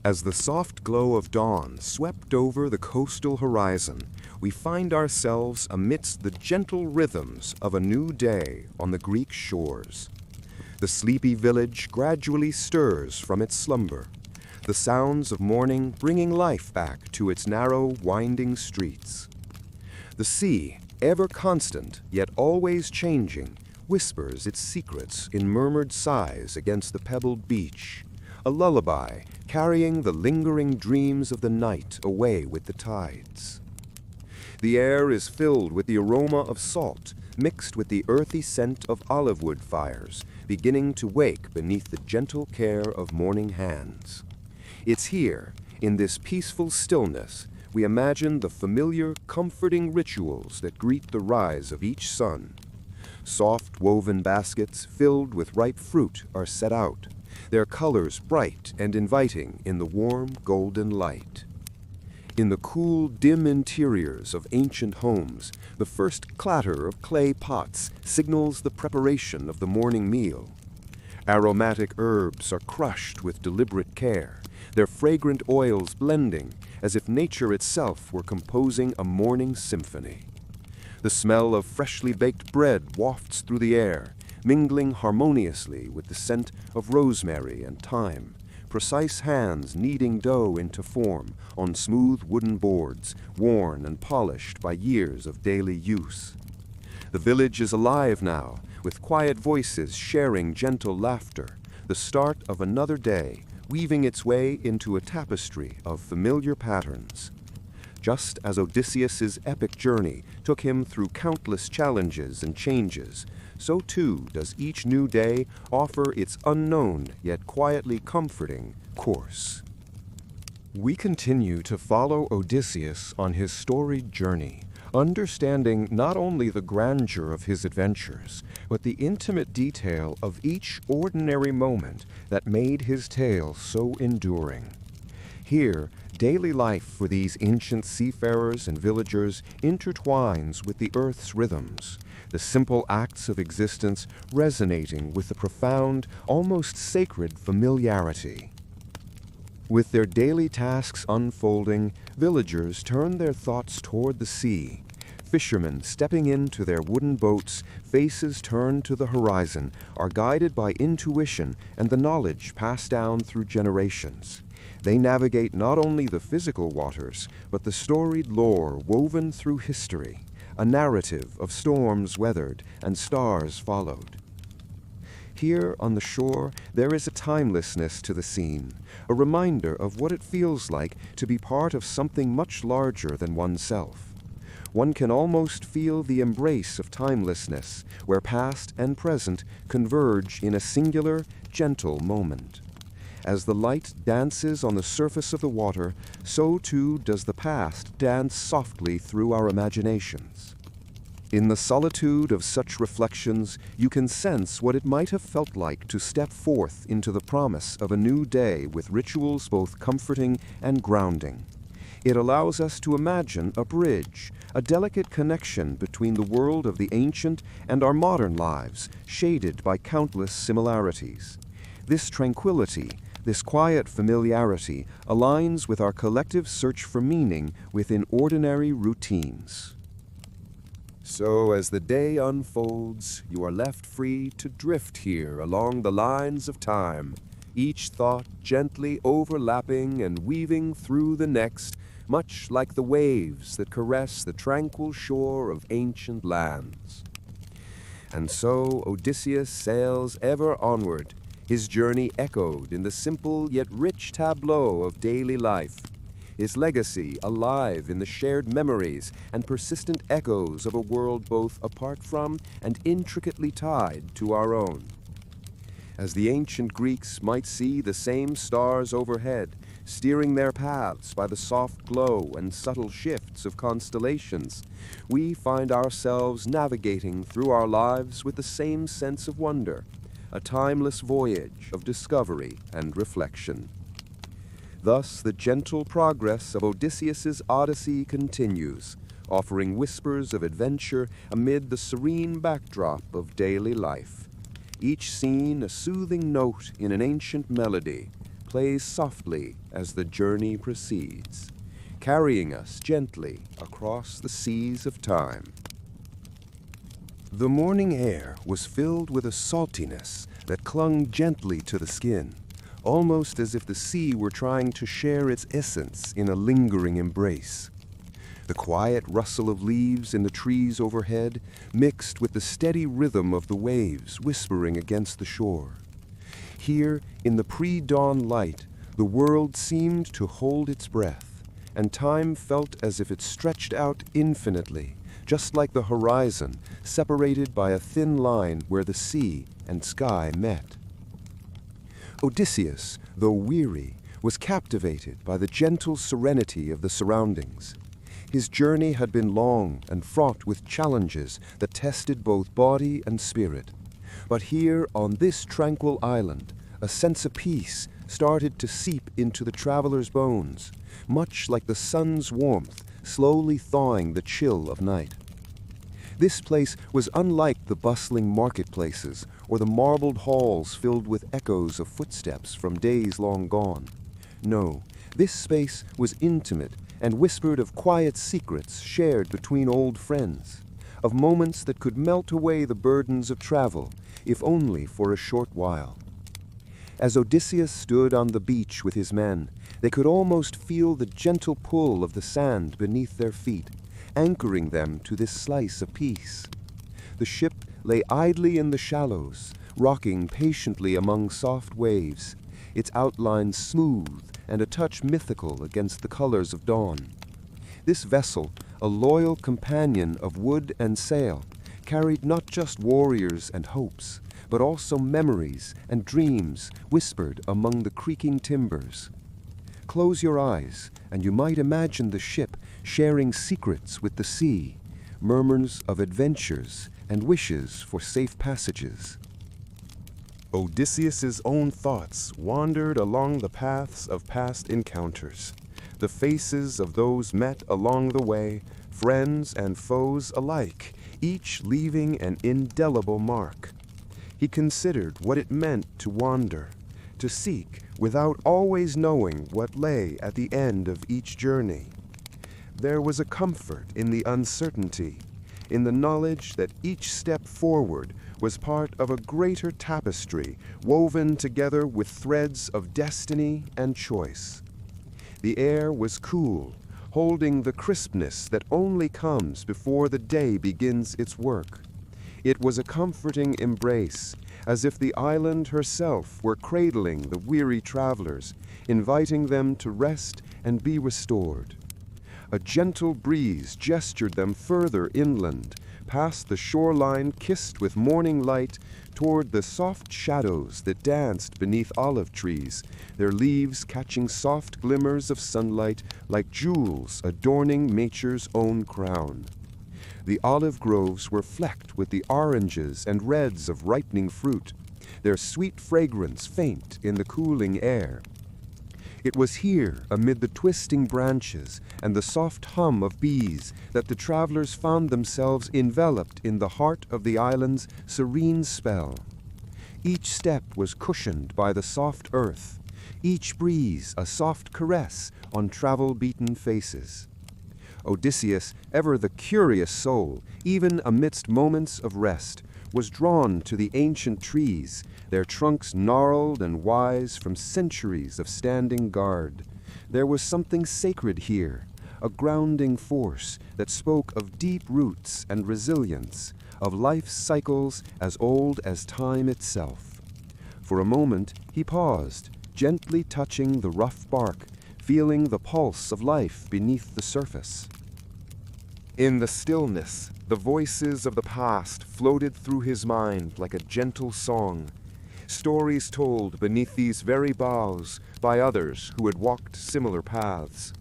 As the soft glow of dawn swept over the coastal horizon, we find ourselves amidst the gentle rhythms of a new day on the Greek shores. The sleepy village gradually stirs from its slumber, the sounds of morning bringing life back to its narrow, winding streets. The sea, ever constant, yet always changing, whispers its secrets in murmured sighs against the pebbled beach, a lullaby carrying the lingering dreams of the night away with the tides. The air is filled with the aroma of salt, mixed with the earthy scent of olive wood fires, beginning to wake beneath the gentle care of morning hands. It's here, in this peaceful stillness, we imagine the familiar, comforting rituals that greet the rise of each sun. Soft woven baskets filled with ripe fruit are set out, their colors bright and inviting in the warm, golden light. In the cool, dim interiors of ancient homes, the first clatter of clay pots signals the preparation of the morning meal. Aromatic herbs are crushed with deliberate care, their fragrant oils blending as if nature itself were composing a morning symphony. The smell of freshly baked bread wafts through the air, mingling harmoniously with the scent of rosemary and thyme, precise hands kneading dough into form on smooth wooden boards, worn and polished by years of daily use. The village is alive now, with quiet voices sharing gentle laughter, the start of another day, weaving its way into a tapestry of familiar patterns. Just as Odysseus's epic journey took him through countless challenges and changes, so too does each new day offer its unknown yet quietly comforting course. We continue to follow Odysseus on his storied journey, understanding not only the grandeur of his adventures, but the intimate detail of each ordinary moment that made his tale so enduring. Here, daily life for these ancient seafarers and villagers intertwines with the earth's rhythms, the simple acts of existence resonating with the profound, almost sacred familiarity. With their daily tasks unfolding, villagers turn their thoughts toward the sea. Fishermen stepping into their wooden boats, faces turned to the horizon, are guided by intuition and the knowledge passed down through generations. They navigate not only the physical waters, but the storied lore woven through history, a narrative of storms weathered and stars followed. Here on the shore, there is a timelessness to the scene, a reminder of what it feels like to be part of something much larger than oneself. One can almost feel the embrace of timelessness, where past and present converge in a singular, gentle moment. As the light dances on the surface of the water, so too does the past dance softly through our imaginations. In the solitude of such reflections, you can sense what it might have felt like to step forth into the promise of a new day with rituals both comforting and grounding. It allows us to imagine a bridge, a delicate connection between the world of the ancient and our modern lives, shaded by countless similarities. This tranquility, this quiet familiarity, aligns with our collective search for meaning within ordinary routines. So as the day unfolds, you are left free to drift here along the lines of time, each thought gently overlapping and weaving through the next, much like the waves that caress the tranquil shore of ancient lands. And so Odysseus sails ever onward, his journey echoed in the simple yet rich tableau of daily life, his legacy alive in the shared memories and persistent echoes of a world both apart from and intricately tied to our own. As the ancient Greeks might see the same stars overhead, steering their paths by the soft glow and subtle shifts of constellations, we find ourselves navigating through our lives with the same sense of wonder, a timeless voyage of discovery and reflection. Thus, the gentle progress of Odysseus's Odyssey continues, offering whispers of adventure amid the serene backdrop of daily life. Each scene, a soothing note in an ancient melody, plays softly as the journey proceeds, carrying us gently across the seas of time. The morning air was filled with a saltiness that clung gently to the skin, almost as if the sea were trying to share its essence in a lingering embrace. The quiet rustle of leaves in the trees overhead mixed with the steady rhythm of the waves whispering against the shore. Here, in the pre-dawn light, the world seemed to hold its breath, and time felt as if it stretched out infinitely, just like the horizon, separated by a thin line where the sea and sky met. Odysseus, though weary, was captivated by the gentle serenity of the surroundings. His journey had been long and fraught with challenges that tested both body and spirit. But here, on this tranquil island, a sense of peace started to seep into the traveler's bones, much like the sun's warmth slowly thawing the chill of night. This place was unlike the bustling marketplaces or the marbled halls filled with echoes of footsteps from days long gone. No, this space was intimate and whispered of quiet secrets shared between old friends, of moments that could melt away the burdens of travel, if only for a short while. As Odysseus stood on the beach with his men, they could almost feel the gentle pull of the sand beneath their feet, anchoring them to this slice of peace. The ship lay idly in the shallows, rocking patiently among soft waves, its outlines smooth and a touch mythical against the colors of dawn. This vessel, a loyal companion of wood and sail, carried not just warriors and hopes, but also memories and dreams whispered among the creaking timbers. Close your eyes, and you might imagine the ship sharing secrets with the sea, murmurs of adventures and wishes for safe passages. Odysseus's own thoughts wandered along the paths of past encounters, the faces of those met along the way, friends and foes alike, each leaving an indelible mark. He considered what it meant to wander, to seek without always knowing what lay at the end of each journey. There was a comfort in the uncertainty, in the knowledge that each step forward was part of a greater tapestry woven together with threads of destiny and choice. The air was cool, holding the crispness that only comes before the day begins its work. It was a comforting embrace, as if the island herself were cradling the weary travelers, inviting them to rest and be restored. A gentle breeze gestured them further inland, past the shoreline kissed with morning light, toward the soft shadows that danced beneath olive trees, their leaves catching soft glimmers of sunlight like jewels adorning nature's own crown. The olive groves were flecked with the oranges and reds of ripening fruit, their sweet fragrance faint in the cooling air. It was here, amid the twisting branches and the soft hum of bees, that the travelers found themselves enveloped in the heart of the island's serene spell. Each step was cushioned by the soft earth, each breeze a soft caress on travel-beaten faces. Odysseus, ever the curious soul, even amidst moments of rest, was drawn to the ancient trees, their trunks gnarled and wise from centuries of standing guard. There was something sacred here, a grounding force that spoke of deep roots and resilience, of life's cycles as old as time itself. For a moment he paused, gently touching the rough bark, feeling the pulse of life beneath the surface. In the stillness, the voices of the past floated through his mind like a gentle song, stories told beneath these very boughs by others who had walked similar paths.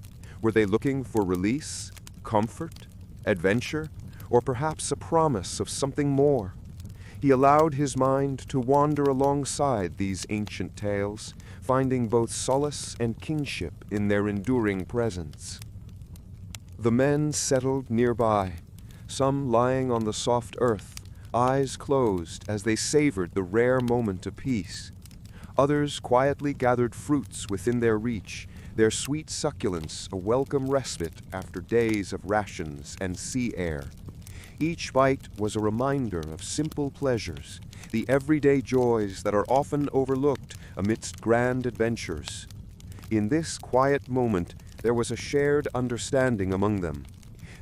Were they looking for release, comfort, adventure, or perhaps a promise of something more? He allowed his mind to wander alongside these ancient tales, finding both solace and kinship in their enduring presence. The men settled nearby, some lying on the soft earth, eyes closed as they savored the rare moment of peace. Others quietly gathered fruits within their reach, their sweet succulence a welcome respite after days of rations and sea air. Each bite was a reminder of simple pleasures, the everyday joys that are often overlooked amidst grand adventures. In this quiet moment, there was a shared understanding among them.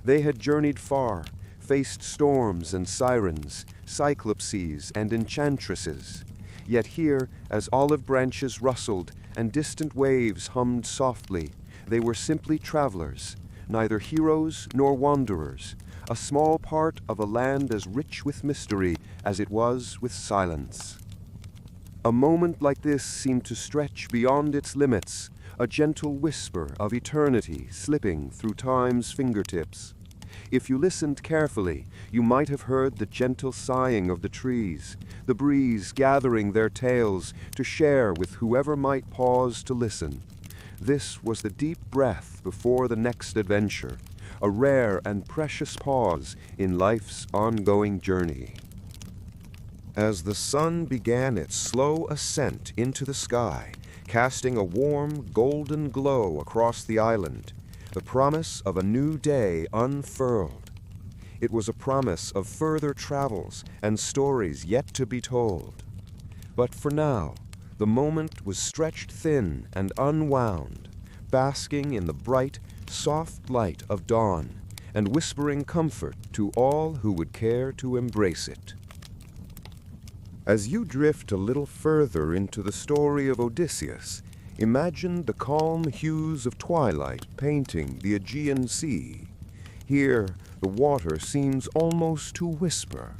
They had journeyed far, faced storms and sirens, cyclopses and enchantresses. Yet here, as olive branches rustled and distant waves hummed softly, they were simply travelers, neither heroes nor wanderers, a small part of a land as rich with mystery as it was with silence. A moment like this seemed to stretch beyond its limits, a gentle whisper of eternity slipping through time's fingertips. If you listened carefully, you might have heard the gentle sighing of the trees, the breeze gathering their tales to share with whoever might pause to listen. This was the deep breath before the next adventure, a rare and precious pause in life's ongoing journey. As the sun began its slow ascent into the sky, casting a warm, golden glow across the island, the promise of a new day unfurled. It was a promise of further travels and stories yet to be told. But for now, the moment was stretched thin and unwound, basking in the bright, soft light of dawn and whispering comfort to all who would care to embrace it. As you drift a little further into the story of Odysseus, imagine the calm hues of twilight painting the Aegean Sea. Here, the water seems almost to whisper,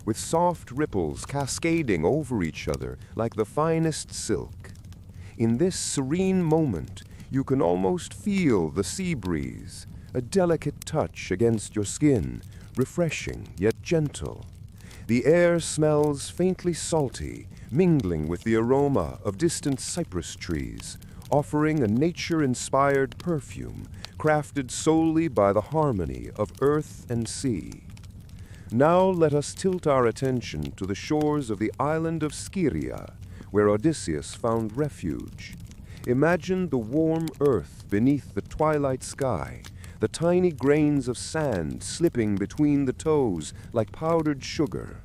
with soft ripples cascading over each other like the finest silk. In this serene moment, you can almost feel the sea breeze, a delicate touch against your skin, refreshing yet gentle. The air smells faintly salty, mingling with the aroma of distant cypress trees, offering a nature-inspired perfume crafted solely by the harmony of earth and sea. Now let us tilt our attention to the shores of the island of Scyria, where Odysseus found refuge. Imagine the warm earth beneath the twilight sky, the tiny grains of sand slipping between the toes like powdered sugar.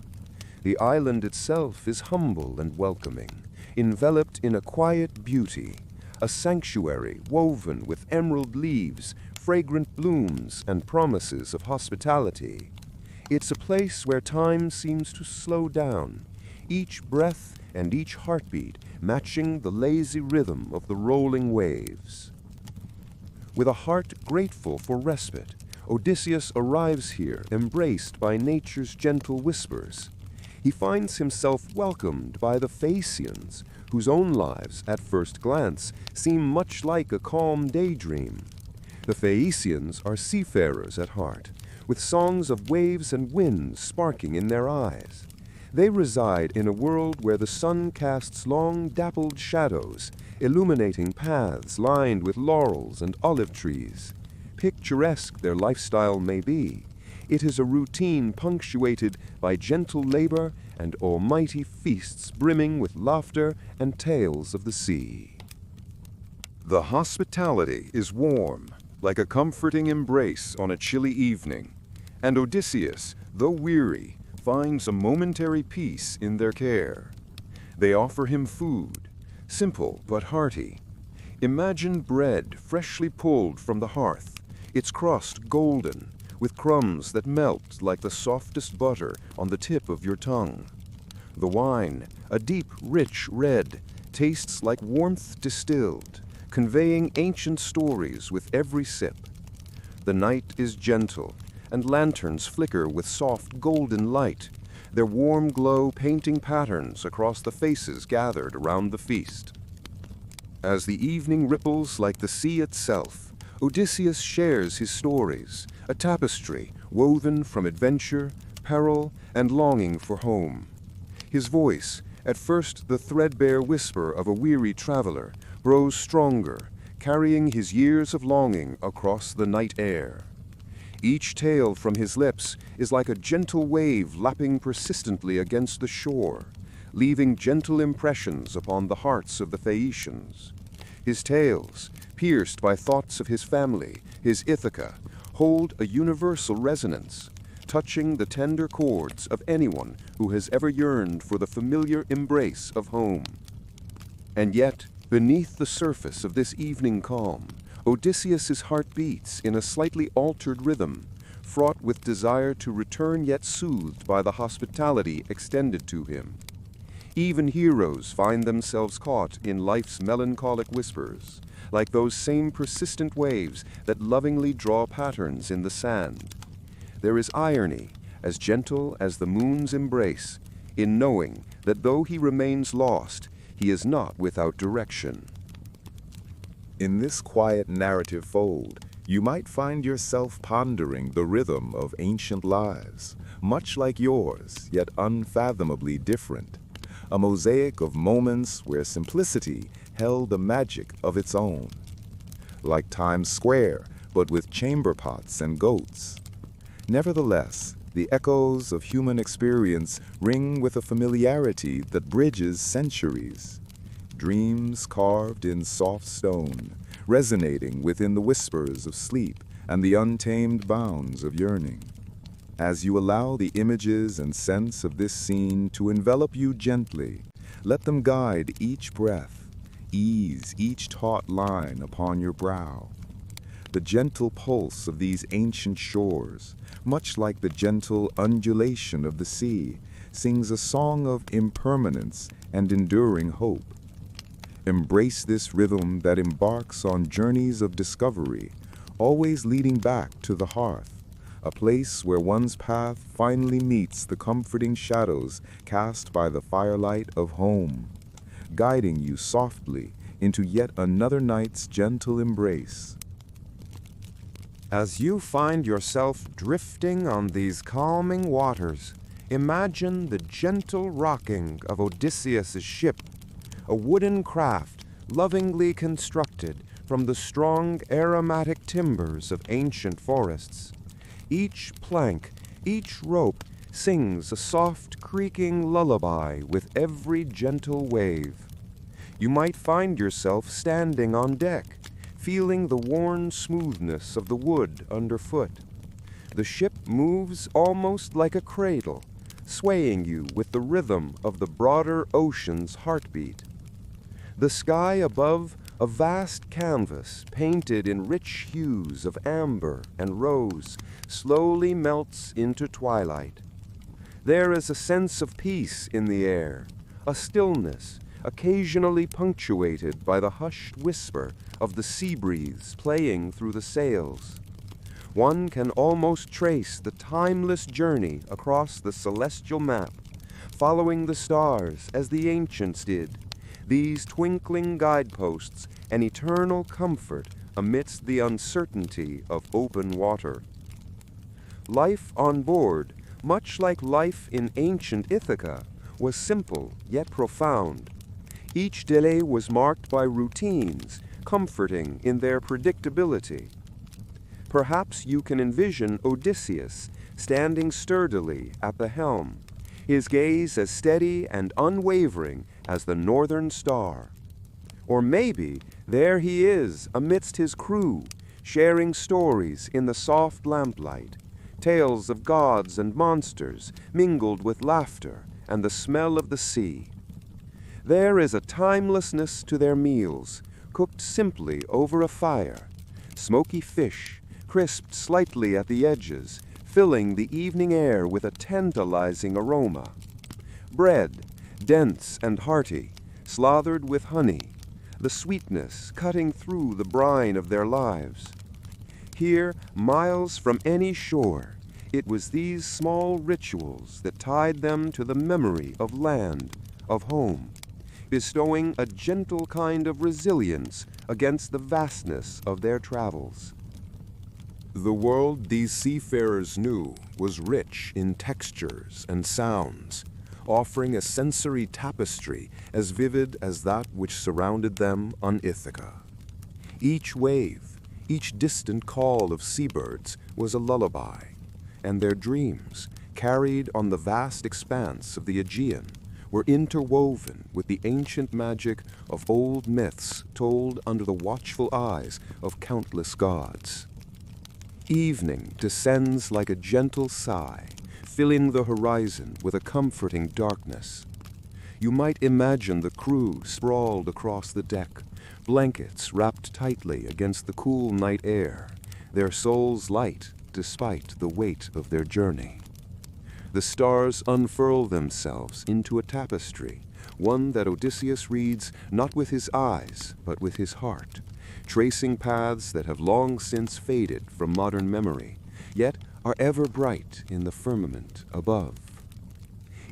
The island itself is humble and welcoming, enveloped in a quiet beauty, a sanctuary woven with emerald leaves, fragrant blooms, and promises of hospitality. It's a place where time seems to slow down, each breath and each heartbeat matching the lazy rhythm of the rolling waves. With a heart grateful for respite, Odysseus arrives here embraced by nature's gentle whispers. He finds himself welcomed by the Phaeacians, whose own lives, at first glance, seem much like a calm daydream. The Phaeacians are seafarers at heart, with songs of waves and winds sparking in their eyes. They reside in a world where the sun casts long, dappled shadows, illuminating paths lined with laurels and olive trees. Picturesque their lifestyle may be, it is a routine punctuated by gentle labor and almighty feasts brimming with laughter and tales of the sea. The hospitality is warm, like a comforting embrace on a chilly evening, and Odysseus, though weary, finds a momentary peace in their care. They offer him food, simple but hearty. Imagine bread freshly pulled from the hearth, its crust golden, with crumbs that melt like the softest butter on the tip of your tongue. The wine, a deep, rich red, tastes like warmth distilled, conveying ancient stories with every sip. The night is gentle, and lanterns flicker with soft golden light, their warm glow painting patterns across the faces gathered around the feast. As the evening ripples like the sea itself, Odysseus shares his stories, a tapestry woven from adventure, peril, and longing for home. His voice, at first the threadbare whisper of a weary traveler, grows stronger, carrying his years of longing across the night air. Each tale from his lips is like a gentle wave lapping persistently against the shore, leaving gentle impressions upon the hearts of the Phaeacians. His tales, pierced by thoughts of his family, his Ithaca, hold a universal resonance, touching the tender chords of anyone who has ever yearned for the familiar embrace of home. And yet, beneath the surface of this evening calm, Odysseus's heart beats in a slightly altered rhythm, fraught with desire to return yet soothed by the hospitality extended to him. Even heroes find themselves caught in life's melancholic whispers, like those same persistent waves that lovingly draw patterns in the sand. There is irony, as gentle as the moon's embrace, in knowing that though he remains lost, he is not without direction. In this quiet narrative fold, you might find yourself pondering the rhythm of ancient lives, much like yours, yet unfathomably different. A mosaic of moments where simplicity held a magic of its own. Like Times Square, but with chamber pots and goats. Nevertheless, the echoes of human experience ring with a familiarity that bridges centuries. Dreams carved in soft stone, resonating within the whispers of sleep and the untamed bounds of yearning. As you allow the images and scents of this scene to envelop you gently, let them guide each breath, ease each taut line upon your brow. The gentle pulse of these ancient shores, much like the gentle undulation of the sea, sings a song of impermanence and enduring hope. Embrace this rhythm that embarks on journeys of discovery, always leading back to the hearth, a place where one's path finally meets the comforting shadows cast by the firelight of home, guiding you softly into yet another night's gentle embrace. As you find yourself drifting on these calming waters, imagine the gentle rocking of Odysseus' ship, a wooden craft lovingly constructed from the strong aromatic timbers of ancient forests. Each plank, each rope sings a soft creaking lullaby with every gentle wave. You might find yourself standing on deck, feeling the worn smoothness of the wood underfoot. The ship moves almost like a cradle, swaying you with the rhythm of the broader ocean's heartbeat. The sky above, a vast canvas painted in rich hues of amber and rose, slowly melts into twilight. There is a sense of peace in the air, a stillness occasionally punctuated by the hushed whisper of the sea breeze playing through the sails. One can almost trace the timeless journey across the celestial map, following the stars as the ancients did, these twinkling guideposts an eternal comfort amidst the uncertainty of open water. Life on board, much like life in ancient Ithaca, was simple yet profound. Each day was marked by routines, comforting in their predictability. Perhaps you can envision Odysseus standing sturdily at the helm, his gaze as steady and unwavering as the northern star. Or maybe there he is amidst his crew, sharing stories in the soft lamplight, tales of gods and monsters mingled with laughter and the smell of the sea. There is a timelessness to their meals, cooked simply over a fire, smoky fish, crisped slightly at the edges, filling the evening air with a tantalizing aroma. Bread, dense and hearty, slathered with honey, the sweetness cutting through the brine of their lives. Here, miles from any shore, it was these small rituals that tied them to the memory of land, of home, bestowing a gentle kind of resilience against the vastness of their travels. The world these seafarers knew was rich in textures and sounds, offering a sensory tapestry as vivid as that which surrounded them on Ithaca. Each wave, each distant call of seabirds was a lullaby, and their dreams, carried on the vast expanse of the Aegean, were interwoven with the ancient magic of old myths told under the watchful eyes of countless gods. Evening descends like a gentle sigh, filling the horizon with a comforting darkness. You might imagine the crew sprawled across the deck, blankets wrapped tightly against the cool night air, their souls light despite the weight of their journey. The stars unfurl themselves into a tapestry, one that Odysseus reads not with his eyes, but with his heart, tracing paths that have long since faded from modern memory, yet are ever bright in the firmament above.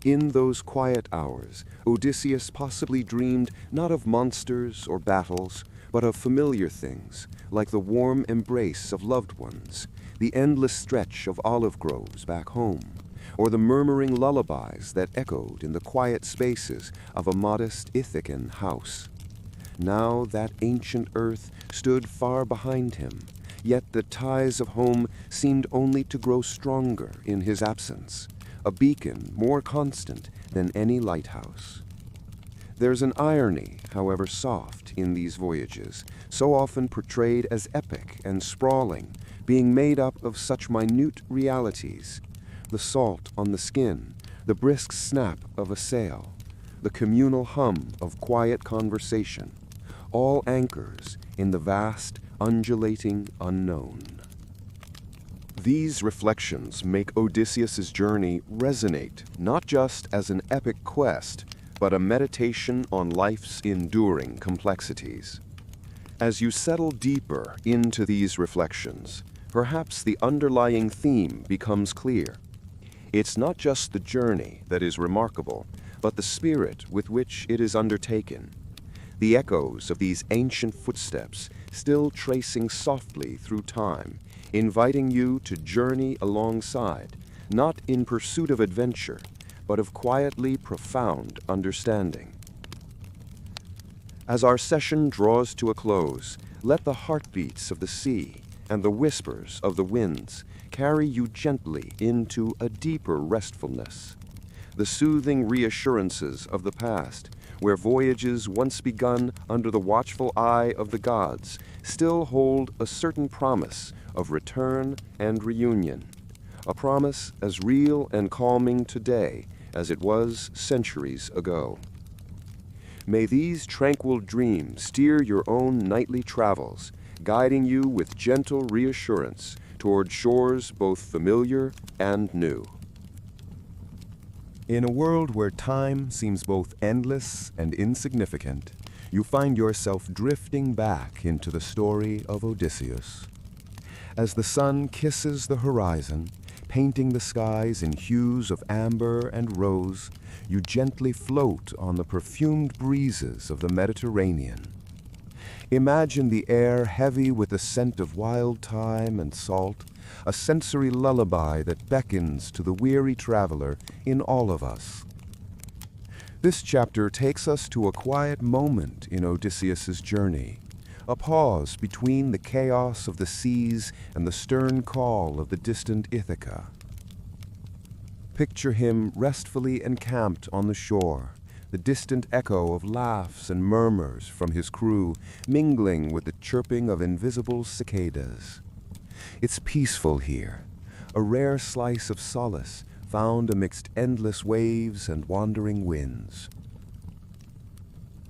In those quiet hours, Odysseus possibly dreamed not of monsters or battles, but of familiar things, like the warm embrace of loved ones, the endless stretch of olive groves back home, or the murmuring lullabies that echoed in the quiet spaces of a modest Ithacan house. Now that ancient earth stood far behind him, yet the ties of home seemed only to grow stronger in his absence, a beacon more constant than any lighthouse. There's an irony, however soft, in these voyages, so often portrayed as epic and sprawling, being made up of such minute realities: the salt on the skin, the brisk snap of a sail, the communal hum of quiet conversation, all anchors in the vast, undulating unknown. These reflections make Odysseus's journey resonate not just as an epic quest, but a meditation on life's enduring complexities. As you settle deeper into these reflections, perhaps the underlying theme becomes clear. It's not just the journey that is remarkable, but the spirit with which it is undertaken. The echoes of these ancient footsteps still tracing softly through time, inviting you to journey alongside, not in pursuit of adventure, but of quietly profound understanding. As our session draws to a close, let the heartbeats of the sea and the whispers of the winds carry you gently into a deeper restfulness. The soothing reassurances of the past, where voyages once begun under the watchful eye of the gods, still hold a certain promise of return and reunion, a promise as real and calming today as it was centuries ago. May these tranquil dreams steer your own nightly travels, guiding you with gentle reassurance toward shores both familiar and new. In a world where time seems both endless and insignificant, you find yourself drifting back into the story of Odysseus. As the sun kisses the horizon, painting the skies in hues of amber and rose, you gently float on the perfumed breezes of the Mediterranean. Imagine the air heavy with the scent of wild thyme and salt, a sensory lullaby that beckons to the weary traveler in all of us. This chapter takes us to a quiet moment in Odysseus's journey, a pause between the chaos of the seas and the stern call of the distant Ithaca. Picture him restfully encamped on the shore, the distant echo of laughs and murmurs from his crew mingling with the chirping of invisible cicadas. It's peaceful here, a rare slice of solace found amidst endless waves and wandering winds.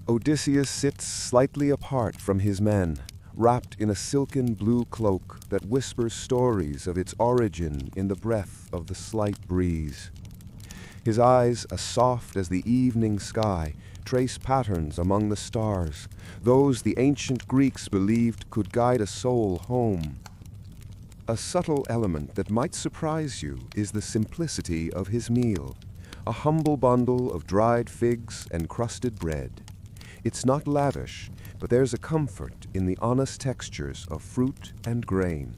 Odysseus sits slightly apart from his men, wrapped in a silken blue cloak that whispers stories of its origin in the breath of the slight breeze. His eyes, as soft as the evening sky, trace patterns among the stars, those the ancient Greeks believed could guide a soul home. A subtle element that might surprise you is the simplicity of his meal, a humble bundle of dried figs and crusted bread. It's not lavish, but there's a comfort in the honest textures of fruit and grain,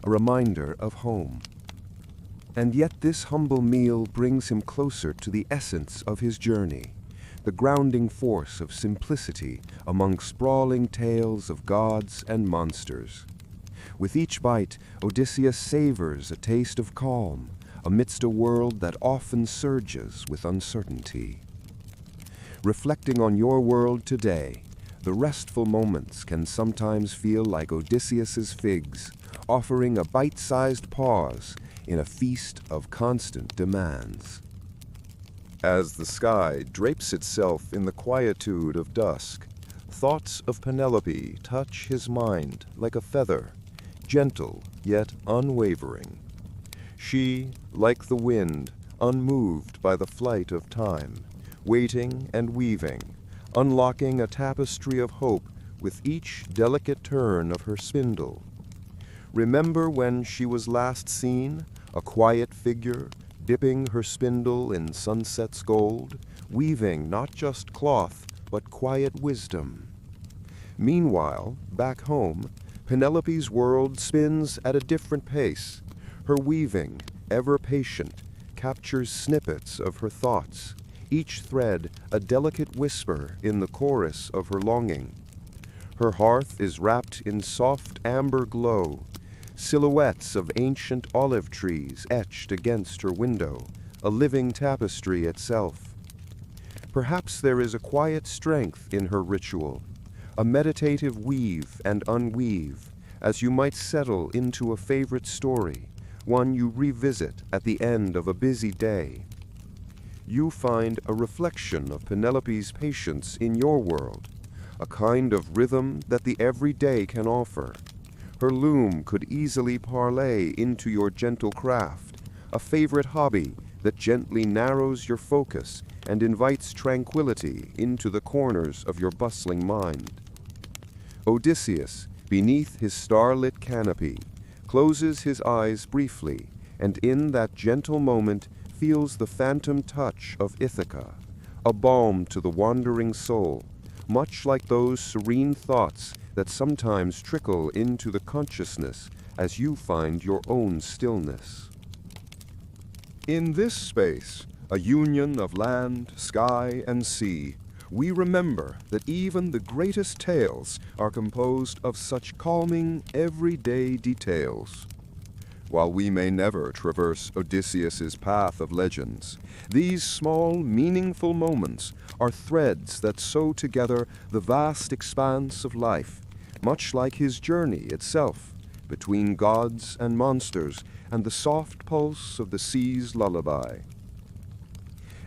a reminder of home. And yet this humble meal brings him closer to the essence of his journey, the grounding force of simplicity among sprawling tales of gods and monsters. With each bite, Odysseus savors a taste of calm amidst a world that often surges with uncertainty. Reflecting on your world today, the restful moments can sometimes feel like Odysseus's figs, offering a bite-sized pause in a feast of constant demands. As the sky drapes itself in the quietude of dusk, thoughts of Penelope touch his mind like a feather, gentle yet unwavering. She, like the wind, unmoved by the flight of time, waiting and weaving, unlocking a tapestry of hope with each delicate turn of her spindle. Remember when she was last seen, a quiet figure, dipping her spindle in sunset's gold, weaving not just cloth, but quiet wisdom. Meanwhile, back home, Penelope's world spins at a different pace. Her weaving, ever patient, captures snippets of her thoughts, each thread a delicate whisper in the chorus of her longing. Her hearth is wrapped in soft amber glow, silhouettes of ancient olive trees etched against her window, a living tapestry itself. Perhaps there is a quiet strength in her ritual, a meditative weave and unweave, as you might settle into a favorite story, one you revisit at the end of a busy day. You find a reflection of Penelope's patience in your world, a kind of rhythm that the everyday can offer. Her loom could easily parlay into your gentle craft, a favorite hobby that gently narrows your focus and invites tranquility into the corners of your bustling mind. Odysseus, beneath his starlit canopy, closes his eyes briefly, and in that gentle moment feels the phantom touch of Ithaca, a balm to the wandering soul, much like those serene thoughts that sometimes trickle into the consciousness as you find your own stillness. In this space, a union of land, sky, and sea, we remember that even the greatest tales are composed of such calming, everyday details. While we may never traverse Odysseus's path of legends, these small, meaningful moments are threads that sew together the vast expanse of life, much like his journey itself, between gods and monsters and the soft pulse of the sea's lullaby.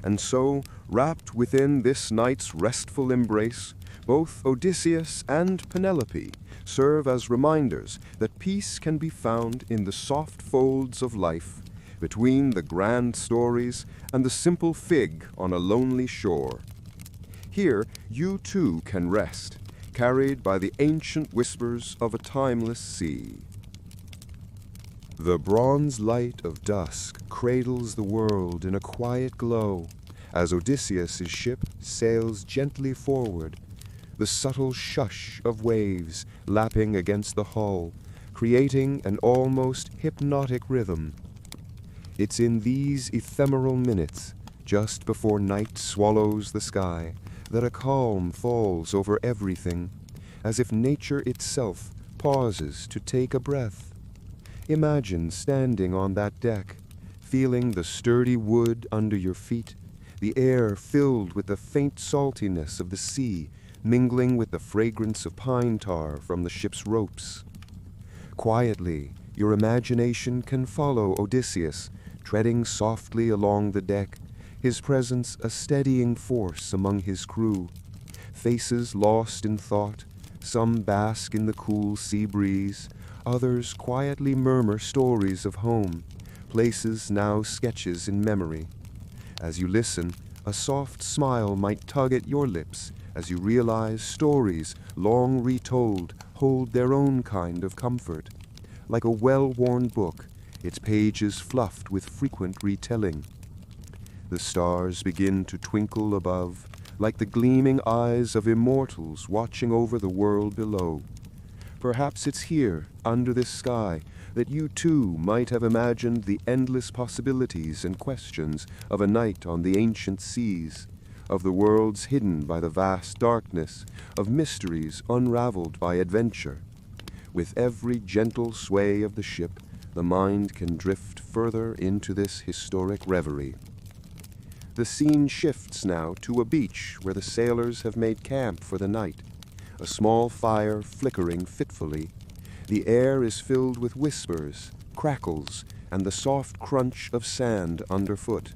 And so, wrapped within this night's restful embrace, both Odysseus and Penelope serve as reminders that peace can be found in the soft folds of life, between the grand stories and the simple fig on a lonely shore. Here, you too can rest, carried by the ancient whispers of a timeless sea. The bronze light of dusk cradles the world in a quiet glow as Odysseus' ship sails gently forward, the subtle shush of waves lapping against the hull, creating an almost hypnotic rhythm. It's in these ephemeral minutes, just before night swallows the sky, that a calm falls over everything, as if nature itself pauses to take a breath. Imagine standing on that deck, feeling the sturdy wood under your feet, the air filled with the faint saltiness of the sea, mingling with the fragrance of pine tar from the ship's ropes. Quietly, your imagination can follow Odysseus, treading softly along the deck, his presence a steadying force among his crew. Faces lost in thought, some bask in the cool sea breeze, others quietly murmur stories of home, places now sketches in memory. As you listen, a soft smile might tug at your lips as you realize stories long retold hold their own kind of comfort. Like a well-worn book, its pages fluffed with frequent retelling. The stars begin to twinkle above, like the gleaming eyes of immortals watching over the world below. Perhaps it's here, under this sky, that you too might have imagined the endless possibilities and questions of a night on the ancient seas, of the worlds hidden by the vast darkness, of mysteries unraveled by adventure. With every gentle sway of the ship, the mind can drift further into this historic reverie. The scene shifts now to a beach where the sailors have made camp for the night, a small fire flickering fitfully. The air is filled with whispers, crackles, and the soft crunch of sand underfoot.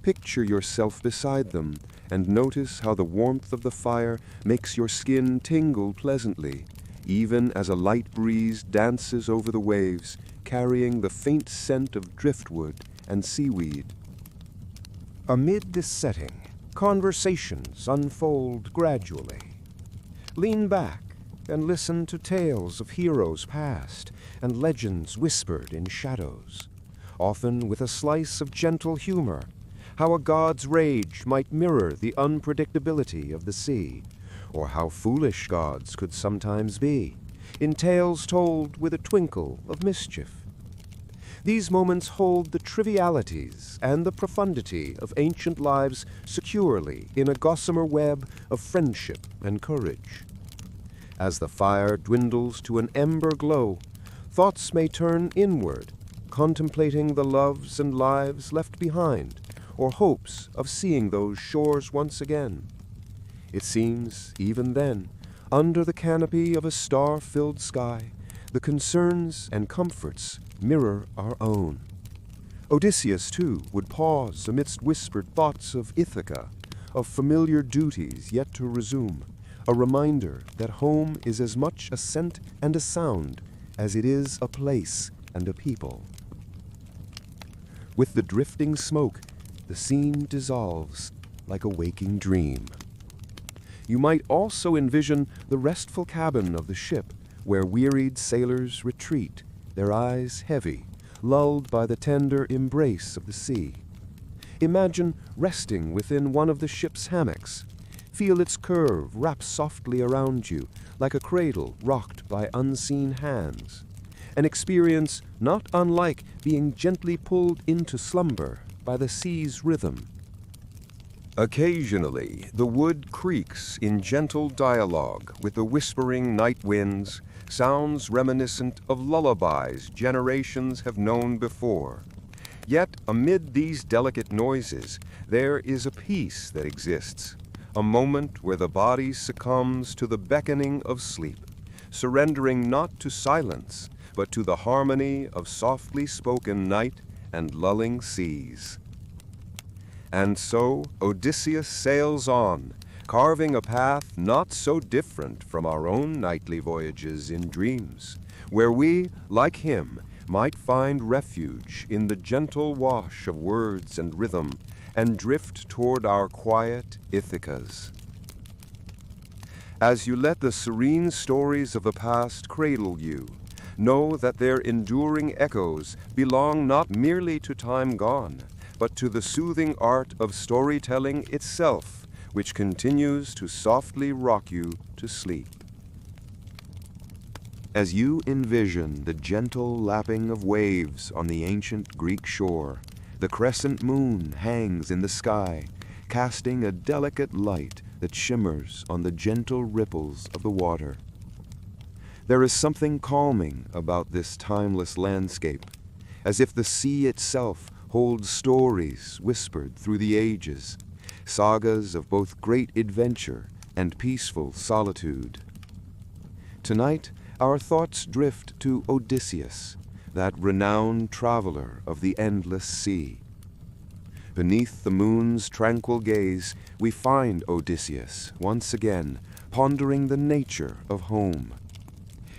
Picture yourself beside them and notice how the warmth of the fire makes your skin tingle pleasantly, even as a light breeze dances over the waves, carrying the faint scent of driftwood and seaweed. Amid this setting, conversations unfold gradually. Lean back and listen to tales of heroes past and legends whispered in shadows, often with a slice of gentle humor, how a god's rage might mirror the unpredictability of the sea, or how foolish gods could sometimes be, in tales told with a twinkle of mischief. These moments hold the trivialities and the profundity of ancient lives securely in a gossamer web of friendship and courage. As the fire dwindles to an ember glow, thoughts may turn inward, contemplating the loves and lives left behind, or hopes of seeing those shores once again. It seems, even then, under the canopy of a star-filled sky, the concerns and comforts mirror our own. Odysseus, too, would pause amidst whispered thoughts of Ithaca, of familiar duties yet to resume, a reminder that home is as much a scent and a sound as it is a place and a people. With the drifting smoke, the scene dissolves like a waking dream. You might also envision the restful cabin of the ship, where wearied sailors retreat, their eyes heavy, lulled by the tender embrace of the sea. Imagine resting within one of the ship's hammocks. Feel its curve wrap softly around you, like a cradle rocked by unseen hands. An experience not unlike being gently pulled into slumber by the sea's rhythm. Occasionally, the wood creaks in gentle dialogue with the whispering night winds, sounds reminiscent of lullabies generations have known before. Yet, amid these delicate noises, there is a peace that exists, a moment where the body succumbs to the beckoning of sleep, surrendering not to silence, but to the harmony of softly spoken night and lulling seas. And so Odysseus sails on, carving a path not so different from our own nightly voyages in dreams, where we, like him, might find refuge in the gentle wash of words and rhythm and drift toward our quiet Ithacas. As you let the serene stories of the past cradle you, know that their enduring echoes belong not merely to time gone, but to the soothing art of storytelling itself, which continues to softly rock you to sleep. As you envision the gentle lapping of waves on the ancient Greek shore, the crescent moon hangs in the sky, casting a delicate light that shimmers on the gentle ripples of the water. There is something calming about this timeless landscape, as if the sea itself holds stories whispered through the ages, sagas of both great adventure and peaceful solitude. Tonight, our thoughts drift to Odysseus, that renowned traveler of the endless sea. Beneath the moon's tranquil gaze, we find Odysseus once again pondering the nature of home.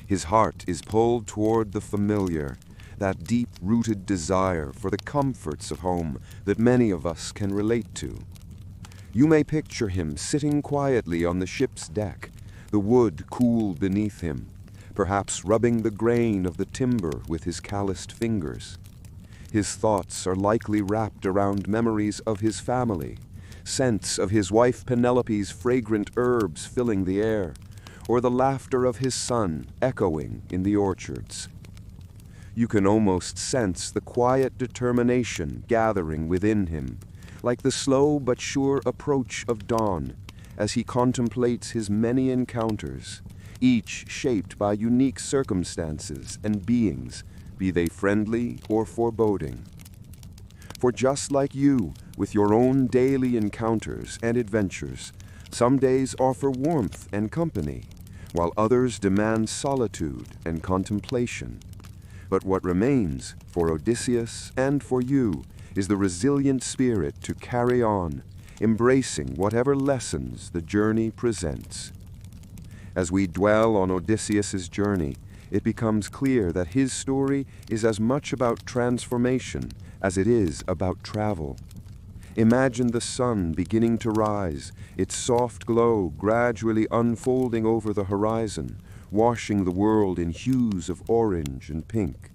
His heart is pulled toward the familiar, that deep-rooted desire for the comforts of home that many of us can relate to. You may picture him sitting quietly on the ship's deck, the wood cool beneath him, perhaps rubbing the grain of the timber with his calloused fingers. His thoughts are likely wrapped around memories of his family, scents of his wife Penelope's fragrant herbs filling the air, or the laughter of his son echoing in the orchards. You can almost sense the quiet determination gathering within him, like the slow but sure approach of dawn, as he contemplates his many encounters, each shaped by unique circumstances and beings, be they friendly or foreboding. For just like you, with your own daily encounters and adventures, some days offer warmth and company, while others demand solitude and contemplation. But what remains, for Odysseus and for you, is the resilient spirit to carry on, embracing whatever lessons the journey presents. As we dwell on Odysseus's journey, it becomes clear that his story is as much about transformation as it is about travel. Imagine the sun beginning to rise, its soft glow gradually unfolding over the horizon, washing the world in hues of orange and pink.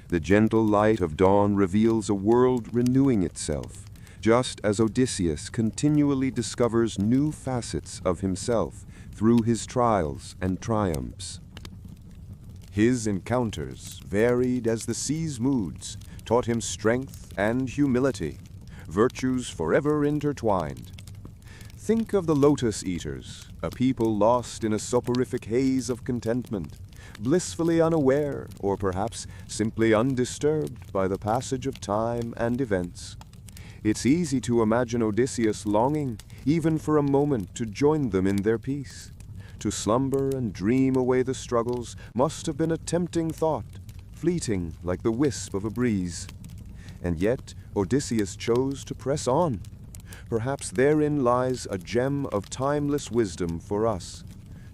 The gentle light of dawn reveals a world renewing itself, just as Odysseus continually discovers new facets of himself through his trials and triumphs. His encounters, varied as the sea's moods, taught him strength and humility, virtues forever intertwined. Think of the lotus eaters, a people lost in a soporific haze of contentment, blissfully unaware or perhaps simply undisturbed by the passage of time and events. It's easy to imagine Odysseus longing, even for a moment, to join them in their peace. To slumber and dream away the struggles must have been a tempting thought, fleeting like the wisp of a breeze. And yet Odysseus chose to press on. Perhaps therein lies a gem of timeless wisdom for us.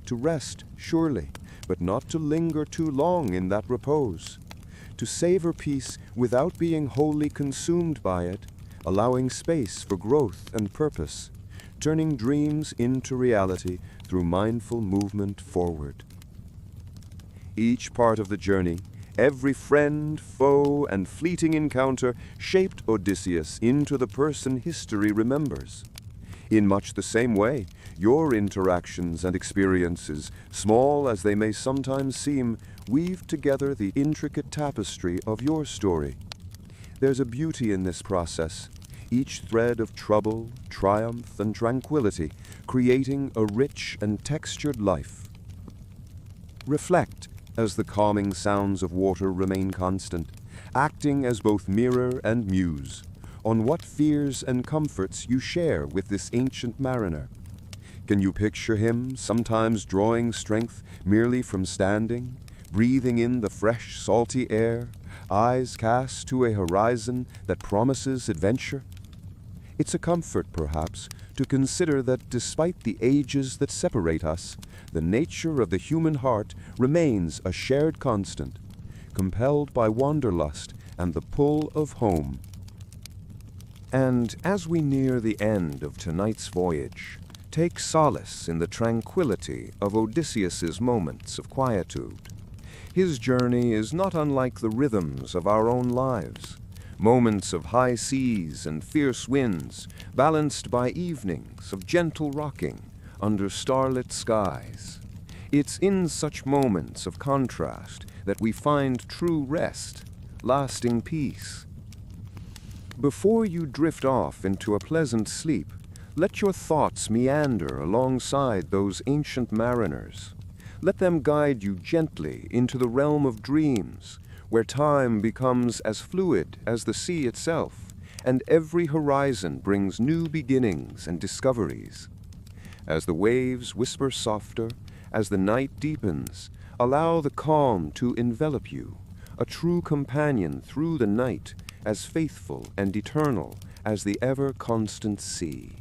To rest, surely, but not to linger too long in that repose. To savor peace without being wholly consumed by it, allowing space for growth and purpose, turning dreams into reality through mindful movement forward. Each part of the journey, every friend, foe, and fleeting encounter shaped Odysseus into the person history remembers. In much the same way, your interactions and experiences, small as they may sometimes seem, weave together the intricate tapestry of your story. There's a beauty in this process, each thread of trouble, triumph, and tranquility, creating a rich and textured life. Reflect as the calming sounds of water remain constant, acting as both mirror and muse, on what fears and comforts you share with this ancient mariner. Can you picture him sometimes drawing strength merely from standing, breathing in the fresh, salty air, eyes cast to a horizon that promises adventure? It's a comfort, perhaps, to consider that despite the ages that separate us, the nature of the human heart remains a shared constant, compelled by wanderlust and the pull of home. And as we near the end of tonight's voyage, take solace in the tranquility of Odysseus's moments of quietude. His journey is not unlike the rhythms of our own lives, moments of high seas and fierce winds, balanced by evenings of gentle rocking under starlit skies. It's in such moments of contrast that we find true rest, lasting peace. Before you drift off into a pleasant sleep, let your thoughts meander alongside those ancient mariners. Let them guide you gently into the realm of dreams, where time becomes as fluid as the sea itself, and every horizon brings new beginnings and discoveries. As the waves whisper softer, as the night deepens, allow the calm to envelop you, a true companion through the night, as faithful and eternal as the ever-constant sea.